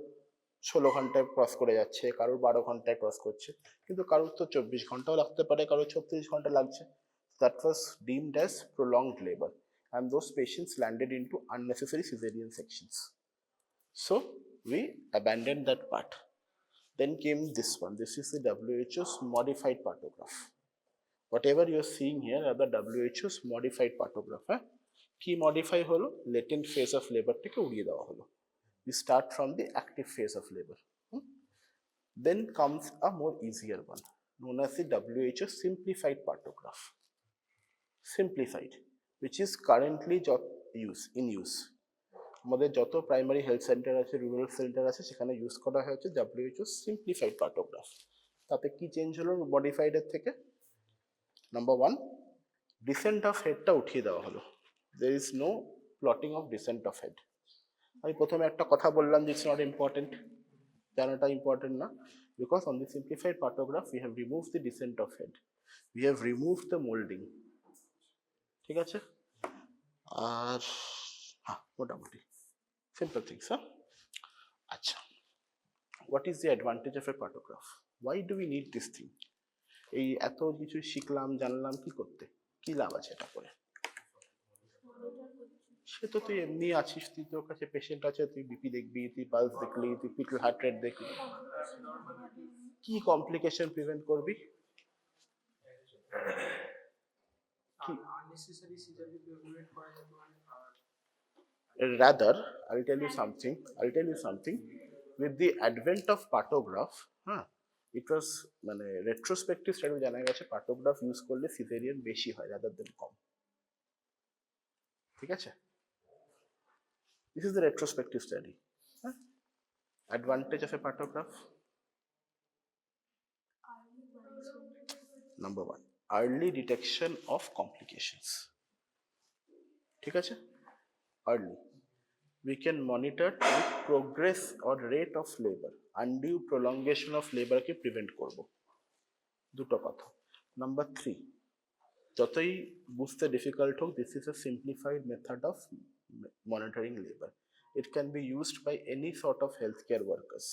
16 ঘন্টায় ক্রস করে যাচ্ছে, কারোর 12 ঘন্টায় ক্রস করছে, কিন্তু কারোর তো 24 ঘন্টাও লাগতে পারে, কারোর 36 ঘন্টা লাগছে। That was deemed as prolonged labor, and those patients landed into unnecessary cesarean sections. So we abandoned that part. Then came this one. This is the WHO's modified pathograph. Whatever you are seeing here are the WHO's modified pathograph. কি modify হলো? Latent phase of labor থেকে উড়িয়ে দেওয়া হলো। We start from the active phase of labor. Then comes a more easier one, known as the WHO simplified pathograph. Simplified, which is currently in use. আমাদের যত প্রাইমারি হেলথ সেন্টার আছে, রুরাল সেন্টার আছে, সেখানে ইউজ করা হয়েছে WHO সিম্পলিফাইড পার্টোগ্রাফ। তাতে কি চেঞ্জ হলো মডিফাইডের থেকে? নাম্বার 1, ডিসেন্ট অফ হেডটা উঠিয়ে দেওয়া হলো। there is no plotting of descent of head. আমি প্রথমে একটা কথা বললাম যে ইটস নট ইম্পর্টেন্ট, জানাটা ইম্পর্টেন্ট না, because on the simplified partograph we have remove the descent of head, we have remove the moulding, ঠিক আছে? আর হ্যাঁ মোটামুটি সিম্পল থিংস। হ্যাঁ আচ্ছা, what is the advantage of a partograph? Why do we need this thing? এই এত কিছু শিখলাম জানলাম কি করতে, কি লাভ আছে এটা করে? সে তো তুই এমনি আছিস, তুই তোর কাছে পেশেন্ট আছে, তুই বিপি দেখবি, তুই পালস দেখলি, তুই পিটল হার্ট রেট দেখলি, কি কমপ্লিকেশন প্রিভেন্ট করবি? unnecessary seizure যদি prevent করা যেতে পারে আর Rather, I'll tell you something. With the advent of partograph, it was মানে retrospective study জানা গেছে পার্টোগ্রাফ ইউজ করলে সিজারিয়ান বেশি হয় রাদার দেন কম। ঠিক আছে, this is the retrospective study. Advantage of a partograph: number one, early detection of complications. ঠিক আছে, early we can monitor the progress or rate of labor, undue prolongation of labor K prevent করব। দুটো কথা। নাম্বার 3, যতই বুঝতে ডিফিকাল্ট হোক, this is a simplified method of monitoring labor. It can be used by any sort of healthcare workers,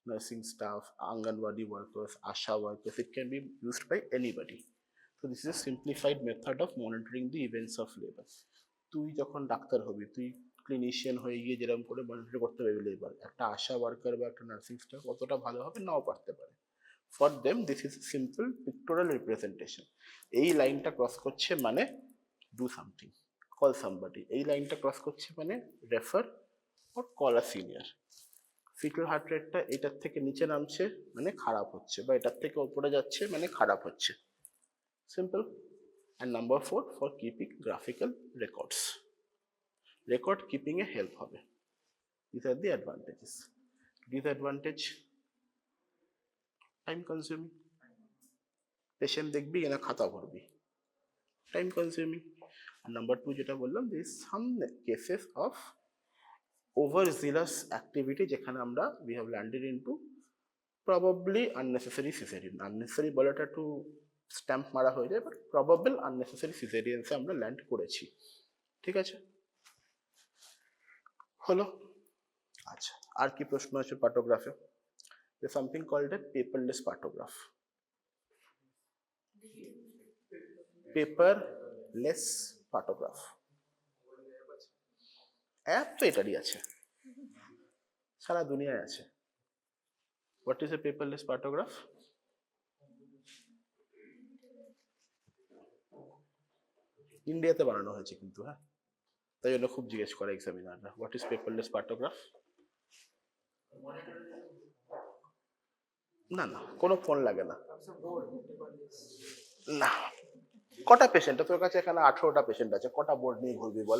nursing staff, Anganwadi workers, ASHA workers. It can be used by anybody. So this is a simplified method of monitoring the events of labor. তুই যখন ডাক্তার হবি, তুই ক্লিনিশিয়ান হয়ে গিয়ে যেরকম করে মনিটর করতে পারবি লেবার, একটা আশা ওয়ার্কার বা একটা নার্সিং স্টাফ অতটা ভালো হবে নাও পারতে পারে। For them this is simple pictorial representation. এই লাইনটা ক্রস করছে মানে ডু সামথিং, কল সামবডি। এই লাইনটা ক্রস করছে মানে refer or call a senior. Fetal heart রেটটা এটার থেকে নিচে নামছে মানে খারাপ হচ্ছে, বা এটার থেকে উপরে যাচ্ছে মানে খারাপ হচ্ছে। Simple. And number 4, for keeping graphical records. Record keeping A help হবে। These are the advantages. Disadvantage: time consuming. Patient দেখবি না খাতা ভরবি, time consuming. And number 2 যেটা বললাম, there is some cases of overzealous activity যেখানে আমরা we have landed into probably unnecessary cesarean. Unnecessary বলাটা একটু স্ট্যাম্প মারা হয়ে যায়, বাট প্রবাবল আননেসেসারি সিজারিয়ান্সে আমরা ল্যান্ড করেছি। ঠিক আছে, হলো। আচ্ছা, আর কি প্রশ্ন আছে পার্টোগ্রাফে? Something called a paperless partograph. Paperless partograph app তো এটারই আছে, সারা দুনিয়ায় আছে। What is a paperless partograph? ইন্ডিয়াতে বানানো হয়েছে কিন্তু, হ্যাঁ, তাই জন্য খুব জিজ্ঞেস করে এক্সামিনাররা, হোয়াট ইজ পেপারলেস পার্টোগ্রাফ? না না, কোনো ফোন লাগে না। না, কটা পেশেন্ট তোর কাছে? এখানে 18টা পেশেন্ট আছে, কটা বোর্ড নিয়ে ঘুরবি বল?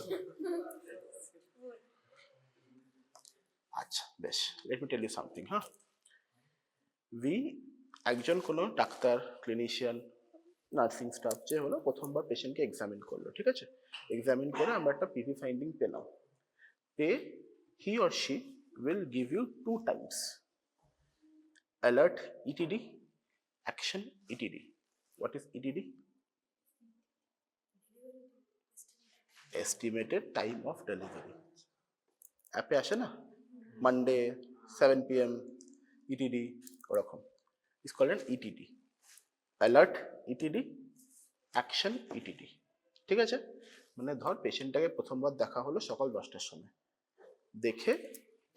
আচ্ছা বেশ, let me tell you something. হ্যাঁ, একজন কোনো ডাক্তার, ক্লিনিশিয়ান, নার্সিং স্টাফ যে হলো, প্রথমবার পেশেন্টকে এক্সামিন করলো। ঠিক আছে, এক্সামিন করে আমরা একটা পিভি ফাইন্ডিং পেলাম। he or she will give you 2 times alert ETD, action ETD. What is ETD? Estimated time of delivery. অ্যাপে আসে না, মানডে 7 PM ETD, ওরকম। Is called an ETD, alert ETD, action ETD। ঠিক আছে, মানে ধর পেশেন্টটাকে প্রথমবার দেখা হলো সকাল 10টার সময়, দেখে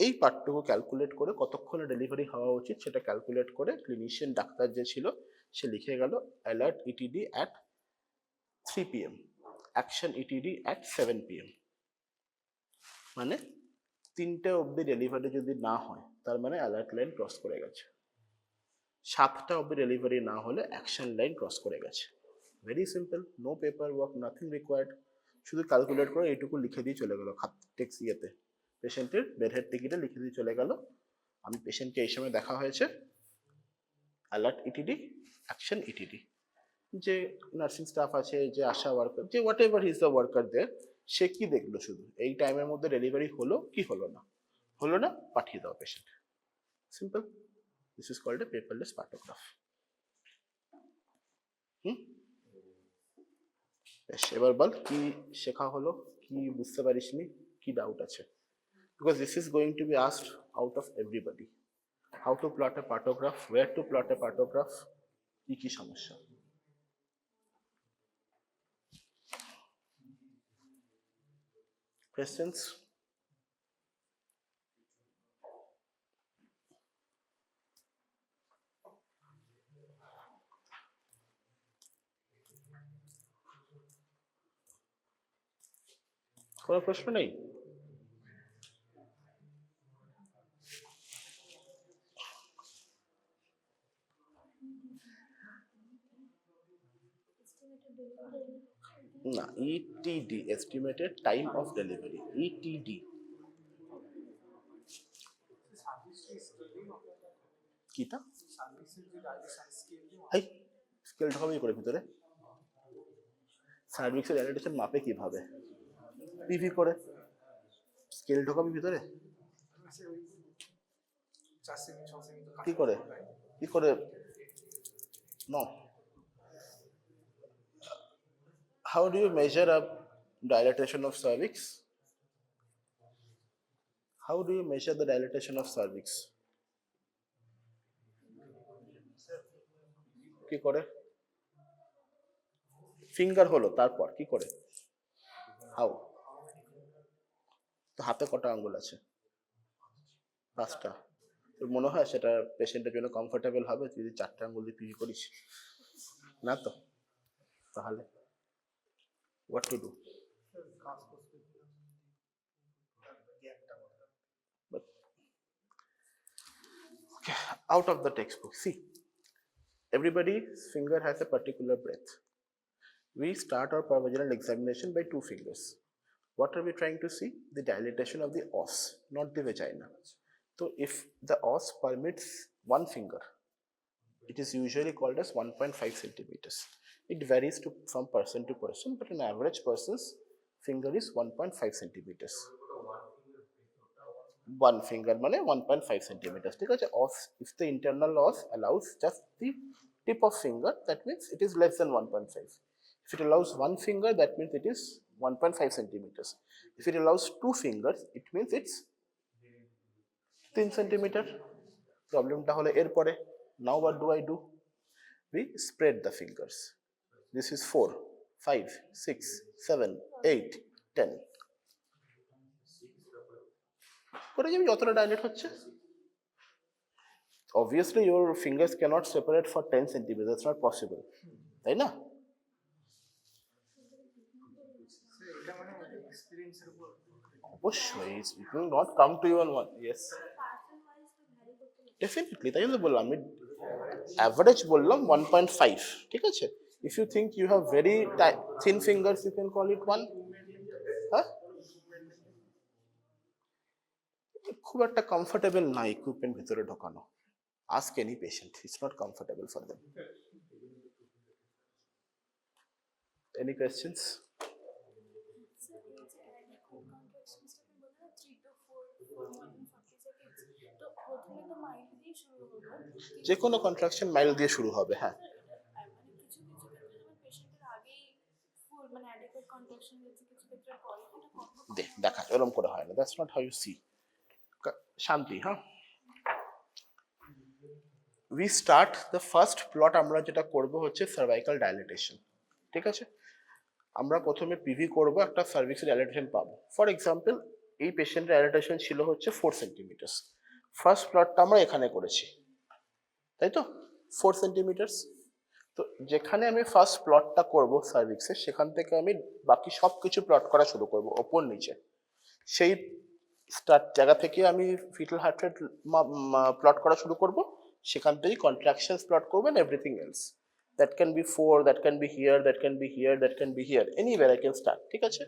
এই পার্টটুকু ক্যালকুলেট করে কতক্ষণে ডেলিভারি হওয়া উচিত সেটা ক্যালকুলেট করে ক্লিনিশিয়ান ডাক্তার যে ছিল সে লিখে গেল alert ETD at 3 PM, action ETD at 7 PM। মানে 3টে অবধি ডেলিভারি যদি না হয় তার মানে অ্যালার্ট লাইন ক্রস করে গেছে, 7টা অবধি ডেলিভারি না হলে অ্যাকশন লাইন ক্রস করে গেছে। Very simple, no paper work, nothing required. শুধু ক্যালকুলেট করে এইটুকু লিখে দিয়ে চলে গেল টেক্সট ইয়েতে, পেশেন্টের বেডহেড টিকিটে লিখে দিয়ে চলে গেল, আমি পেশেন্টকে এই সময় দেখা হয়েছে, অ্যালার্ট ইটিডি, অ্যাকশন ইটিডি। যে নার্সিং স্টাফ আছে, যে আশা ওয়ার্কার, যে whatever is the worker দের, সে কি দেখলো শুধু এই টাইমের মধ্যে ডেলিভারি হলো কি হলো না, হলো না পাঠিয়ে দাও patient. Simple, this is called a paperless partograph. বেশ, এবার বল কি শেখা হলো, কি বুঝতে পারিসনি, কি ডাউট আছে? Because this is going to be asked out of everybody. How to plot a pantograph, where to plot a pantograph, কি সমস্যা? Questions? কোনো প্রশ্ন নেই? না, ETD, estimated time of delivery, ETD. কিটা? হাই, স্কেল ঢোকাবি করে ভিতরে? সার্ভিক্সের ভ্যালিডেশন মাপে কিভাবে? পিভি করে। স্কেল ঢোকাবি ভিতরে? কি করে? কি করে? No. How do you measure a dilatation of cervix? How do you measure the dilatation of cervix? কি করে? ফিঙ্গার হলো, তারপর কি করে? হাউ? তো হাতে কটা আঙ্গুল আছে? 5টা। তোর মনে হয় সেটা পেশেন্টের জন্য কমফোর্টেবল হবে তুই যদি 4টে আঙ্গুল দিয়ে পিভি করিস? না তো। তাহলে what to do? But okay, out of the textbook, see, everybody's finger has a particular breadth. We start our paravaginal examination by 2 fingers. What are we trying to see? The dilatation of the os, not the vagina. So if the os permits 1 finger, it is usually called as 1.5 centimeters. It varies from person to person, but an average person's finger is 1.5 centimeters. 1 finger মানে 1.5 centimeters. ঠিক আছে? Os, if the internal os allows just the tip of finger, that means it is less than 1.5. If it allows 1 finger, that means it is 1.5 centimeters. If it allows 2 fingers, it means it's 3 centimeter. Problemটা হলো এরপরে। Now what do I do? We spread the fingers. This is 4, 5, 6, 7, 8, 10. করে যাবি যতটা ডাইলেট হচ্ছে। Obviously your fingers cannot separate for 10 centimeters. That's not possible. তাই না? অবশ্যই, it will not come to you on one. Yes. Definitely, তাই তো বললাম, আমি অ্যাভারেজ বললাম 1.5, ঠিক আছে? If you think you have very thin fingers, you can call it 1. হ্যাঁ, খুব একটা কমফোর্টেবল না ইকুইপমেন্ট ভিতরে ঢোকানো। Ask any patient, it's not comfortable for them. Any questions? যে কোনো কন্ট্রাকশন মাইল দিয়ে শুরু হবে, হ্যাঁ। দেখা এরকম করে হয় না, that's not how you see. শান্তি, হ্যাঁ। We start the first plot, আমরা যেটা করব হচ্ছে সার্ভাইকাল ডাইলেটেশন, ঠিক আছে? আমরা প্রথমে পিভি করব, একটা সার্ভিক্সের ডাইলেটেশন পাবো। ফর এক্সাম্পল এই পেশেন্টের ডাইলেটেশন ছিল হচ্ছে 4 সেন্টিমিটার। ফার্স্ট প্লটটা আমরা এখানে করেছি, তাই তো? 4 সেন্টিমিটার। তো যেখানে আমি ফার্স্ট প্লটটা করব সার্ভিক্সের, সেখান থেকে আমি বাকি সব কিছু প্লট করা শুরু করব, ওপর নিচে। সেই স্টার্ট জায়গা থেকে আমি ফিটাল হার্ট রেট প্লট করা শুরু করব, সেখান থেকেই কন্ট্রাকশনস প্লট করবেন, everything else. That can be 4, that can be here, that can be here, that can be here, anywhere I can start, ঠিক আছে?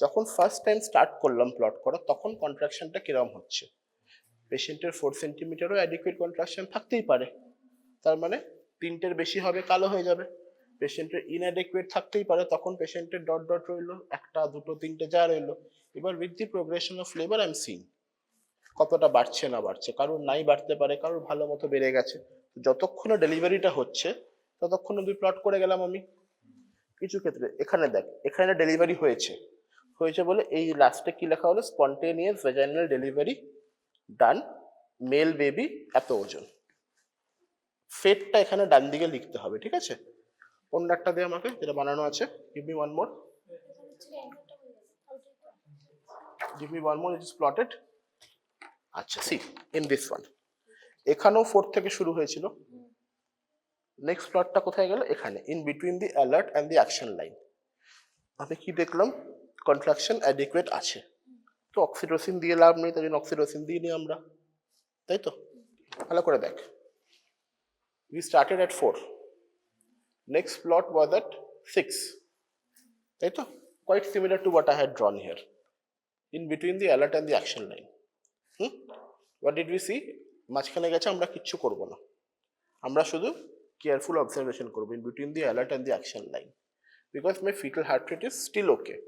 যখন ফার্স্ট টাইম স্টার্ট করলাম প্লট করা, তখন কন্ট্রাকশনটা কিরকম হচ্ছে? পেশেন্টের 4 সেন্টিমিটারও অ্যাডিকুয়েট কন্ট্রাকশন থাকতেই পারে, তার মানে 3টের বেশি হবে, কালো হয়ে যাবে। পেশেন্টের ইনঅ্যাডিকুয়েট থাকতেই পারে, তখন পেশেন্টের ডট ডট রইলো, 1টা 2টো 3টে যা রইলো। এবার with the progression of labour I am seeing কতটা বাড়ছে না বাড়ছে, কারোর নাই বাড়তে পারে, কারোর ভালো মতো বেড়ে গেছে। যতক্ষণ ডেলিভারিটা হচ্ছে ততক্ষণ অব্দি প্লট করে গেলাম আমি। কিছু ক্ষেত্রে এখানে দেখ, এখানে ডেলিভারি হয়েছে, হয়েছে বলে এই লাস্টে কি লেখা হলো, স্পন্টেনিয়াস ভ্যাজাইনাল ডেলিভারি ডান, মেল বেবি এত ওজন। ফেটটা এখানে ডান দিকে লিখতে হবে, ঠিক আছে? অন্য একটা দিয়ে আমাকে যেটা বানানো আছে, give me one more, give me one more, it is plotted. আচ্ছা, see in this one এখানেও 4 থেকে শুরু হয়েছিল, নেক্সট প্লটটা কোথায় গেল, এখানে in between the alert and the action line আমি কি দেখলাম, কন্ট্রাকশন অ্যাডিকুয়েট আছে, তো অক্সিটোসিন দিয়ে লাভ নেই, তাই জন্য অক্সিটোসিন দিয়ে নিই আমরা, তাই তো? ভালো করে দেখ, we started at 4, next plot was at 6, তাই তো? Quite similar to what I had drawn here in between the alert and the action line. What did we see? মাঝখানে গেছে, আমরা কিচ্ছু করব না, আমরা শুধু কেয়ারফুল অবজারভেশন করব in between the alert and the action line, because my fetal heart rate is still okay.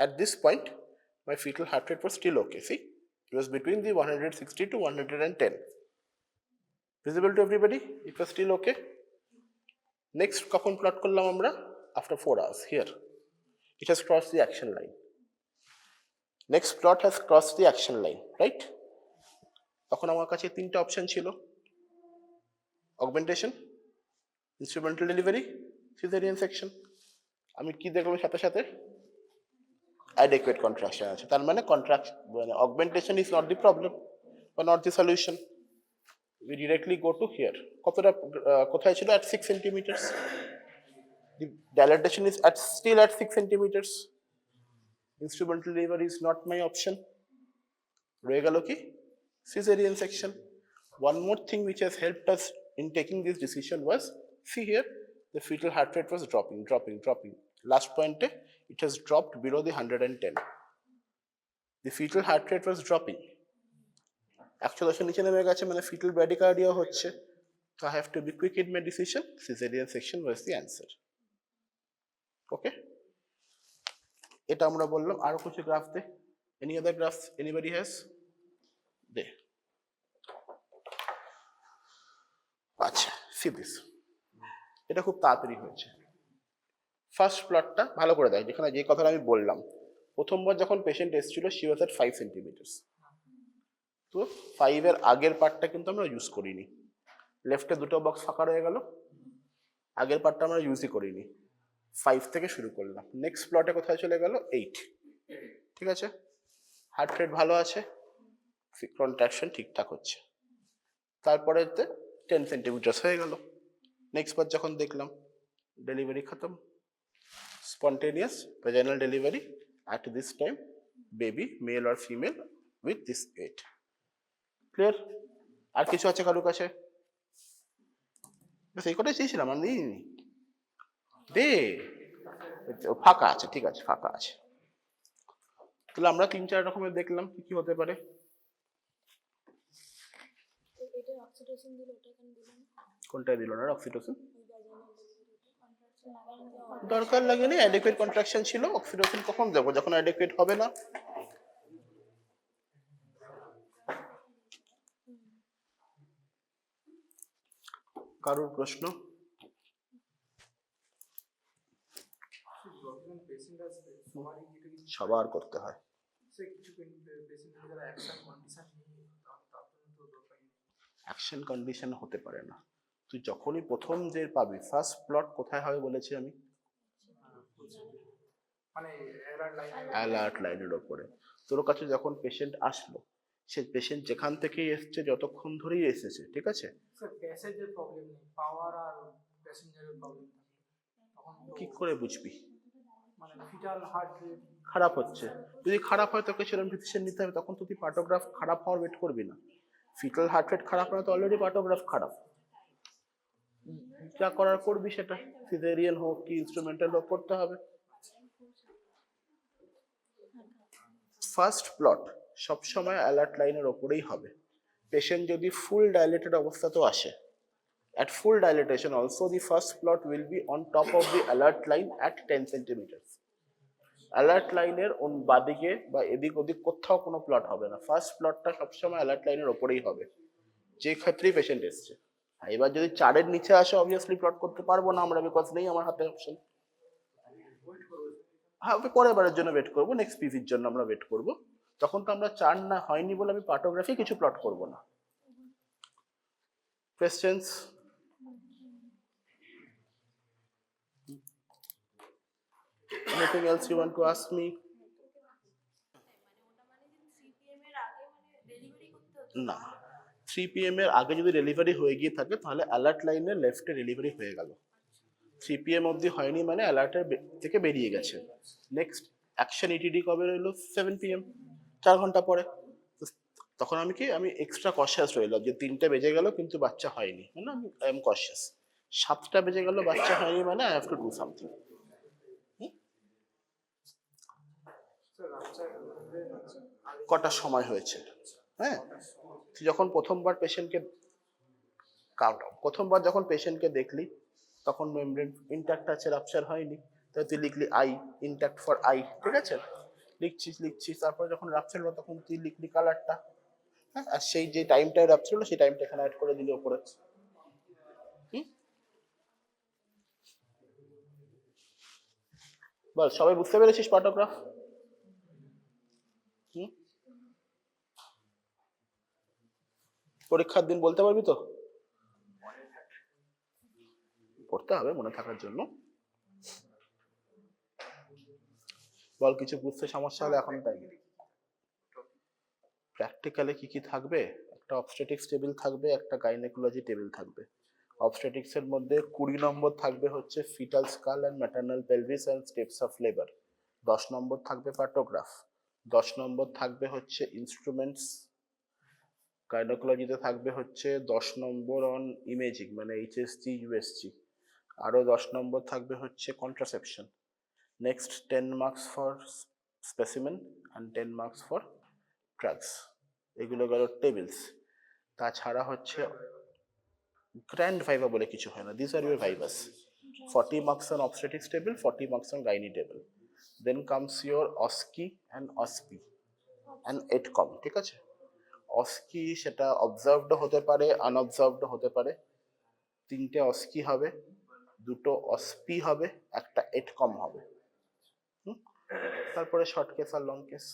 At this point my fetal heart rate was still okay. See, it was between the 160 to 110. Visible to everybody? It was still okay. Next কখন প্লট করলাম আমরা? After 4 hours. Here it has crossed the action line. Next plot has crossed the action line, right? তখন আমার কাছে তিনটা অপশন ছিল, augmentation, instrumental delivery, caesarean section. আমি কি দেখলাম সাথে সাথে, অ্যাডিকুয়েট কন্ট্রাকশন আছে, তার মানে কন্ট্রাকশন মানে augmentation is not the problem বা not the solution. We directly go to here, কতটা কোথায় ছিল, at 6 centimeters. The dilatation is still at 6 centimeters. Instrumental delivery is not my option. রয়ে গেল কি, cesarean section. One more thing which has helped us in taking this decision was, see here, the fetal heart rate was dropping. Last point, it has dropped below the 110. The fetal heart rate was dropping. 110 নিচে নেমে গেছে, মানে fetal bradycardia হচ্ছে। So I have to be quick in my decision. Cesarean section was the answer. Okay? এটা আমরা বললাম, আরো কিছু গ্রাফ দে, any other graphs anybody has? দে। আচ্ছা, see this, এটা খুব তাড়াতাড়ি হয়েছে। ফার্স্ট প্লটটা ভালো করে দেখ, যেখানে যে কথাটা আমি বললাম, প্রথমবার যখন পেশেন্ট এসেছিল she was at 5 centimeters, তো 5 এর আগের পার্টটা কিন্তু আমরা ইউজ করিনি, লেফটে দুটো বক্স ফাঁকা রয়ে গেল, আগের পার্টটা আমরা ইউজই করিনি, 5 থেকে শুরু করলাম। নেক্সট প্লটে কোথায় চলে গেল, 8, ঠিক আছে, হার্ট রেট ভালো আছে, কন্ট্রাকশন ঠিকঠাক হচ্ছে, তারপরে 10 সেন্টিমিটার হয়ে গেল। নেক্সট বার যখন দেখলাম ডেলিভারি খতম, spontaneous vaginal delivery at this time, baby male or female with this weight. Clear? আর কিছু আছে কারোর কাছে? এই কথাই চেয়েছিলাম আমি, দে ফাঁকা আছে, ঠিক আছে ফাঁকা আছে। তাহলে আমরা 3-4 রকমের দেখলাম কি কি হতে পারে। এটা অক্সিটোসিন দিল, ওটা কেন দিল না? কোনটা দিল না অক্সিটোসিন? কন্ট্রাকশন লাগানো দেওয়া দরকার লাগেনি, অ্যাডিকুয়েট কন্ট্রাকশন ছিল, অক্সিটোসিন কখন দেবো, যখন অ্যাডিকুয়েট হবে না। কারোর প্রশ্ন? যখন পেশেন্ট আসবে সবারই এটা কি সবার করতে হয়। সে কিছু পেশেন্ট যারা অ্যাকশন কন্ডিশন নিয়ে তার জন্য তো দরকার নেই। অ্যাকশন কন্ডিশন হতে পারে না, তুই যখনই প্রথম যে পাবি, ফার্স্ট প্লট কোথায় হবে বলেছি আমি, মানে অ্যালার্ট লাইন অ্যালার্ট লাইনের ওপরে। তোর কাছে যখন পেশেন্ট আসলো, সে পেশেন্ট যেখান থেকেই এসছে, যতক্ষণ ধরেই এসেছে, ঠিক আছে, স্যার প্যাসেজের প্রবলেম নেই, পাওয়ার আর প্যাসেঞ্জারের প্রবলেম থাকে, তখন তো কি করে বুঝবি মানে ফিটাল হার্ট রেট খারাপ হচ্ছে? যদি খারাপ হয় তোকে সেরকম ডিসিশন নিতে হবে, তখন তো তুই পার্টোগ্রাফ খারাপ হওয়ার ওয়েট করবি না। ফিটাল হার্ট রেট খারাপ না তো অলরেডি পার্টোগ্রাফ খারাপ, যা করার করবি সেটা, সিজারিয়ান হোক কি ইনস্ট্রুমেন্টাল হোক করতে হবে। ফার্স্ট প্লট সবসময় অ্যালার্ট লাইনের ওপরেই হবে। পেশেন্ট যদি ফুল ডাইলেটেড অবস্থাতেও আসে, at full dilatation also the first plot will be on top of the alert line at 10 centimeters. Alert লাইনের বাদিকে বা এদিক ওদিক কোথাও কোনো প্লট হবে না, ফার্স্ট প্লটটা সবসময় অ্যালার্ট লাইনের ওপরেই হবে, যে ক্ষেত্রেই পেশেন্ট এসছে। এবার যদি 4-এর নিচে আসে অবভিয়াসলি প্লট করতে পারবো না আমরা, বিকজ নেই আমার হাতে অপশন। হ্যাঁ পরের বারের জন্য ওয়েট করবো, নেক্সট পিভির জন্য আমরা ওয়েট করবো। তখন তো আমরা 4 না হয়নি বলে আমি পার্টোগ্রাফি কিছু প্লট করব না। Questions? Anything else you want to ask me? না, 3 PM এর আগে যদি ডেলিভারি হয়ে গিয়ে থাকে তাহলে অ্যালার্ট লাইনের লেফটে ডেলিভারি হয়ে গেল। 3 PM অবধি হয়নি মানে অ্যালার্টের থেকে বেরিয়ে গেছে। নেক্সট অ্যাকশন ইটিডি কবে রইলো? 7 PM, 4 ঘন্টা পরে। তখন আমি এক্সট্রা কশিয়াস রইলাম যে 3টে বেজে গেল কিন্তু বাচ্চা হয়নি, মানে আই এম কশিয়াস। 7টা বেজে গেল বাচ্চা হয়নি মানে I have to do something. কটার সময় হয়েছে? হ্যাঁ, যখন প্রথমবার পেশেন্টকে দেখলি তখন মেমব্রেন ইনট্যাক্ট আছে, রাপচার হয়নি, তাই তুই লিখলি আই, ইনট্যাক্ট ফর আই, ঠিক আছে? লিখছিস তারপরে যখন রাপচার হলো তখন তুই লিখলি কালারটা, হ্যাঁ, আর সেই যে টাইমটা রাপচার হলো সেই টাইমটা এখানে অ্যাড করে দিলি ওপরে। বল, সবাই বুঝতে পেরেছিস পার্টোগ্রাফ? পরীক্ষার দিন বলতে পারবি তো? পড়তে হবে মনে থাকার জন্য। বল, কিছু বুঝতে সমস্যা হলে এখন টাইম। প্র্যাকটিক্যালে কি কি থাকবে? একটা অবস্টেটিক্স টেবিল থাকবে, একটা গাইনেকোলজি টেবিল থাকবে। অবস্টেটিক্স এর মধ্যে 20 নম্বর থাকবে হচ্ছে fetal skull and maternal pelvis and steps of labour. 10 নম্বর থাকবে পার্টোগ্রাফ। 10 নম্বর থাকবে হচ্ছে ইনস্ট্রুমেন্টস। গাইনোকোলজিতে থাকবে হচ্ছে 10 নম্বর অন ইমেজিং মানে এইচএসজি ইউএসজি। আরও 10 নম্বর থাকবে হচ্ছে contraception. Next 10 marks for specimen and 10 marks for drugs. এগুলো গেল টেবিলস। তাছাড়া হচ্ছে গ্র্যান্ড ভাইভা বলে কিছু হয় না, this are your vivas. 40 marks on obstetrics table, 40 marks on gynae table. Then comes your OSCE and OSPI and EDCOM, ঠিক আছে? OSCE সেটা অবজার্ভড হতে পারে, আনঅবজার্ভড হতে পারে। 3টে OSCE হবে, 2টো OSPI হবে, একটা EDCOM হবে। তারপরে শর্ট কেস আর লং কেস।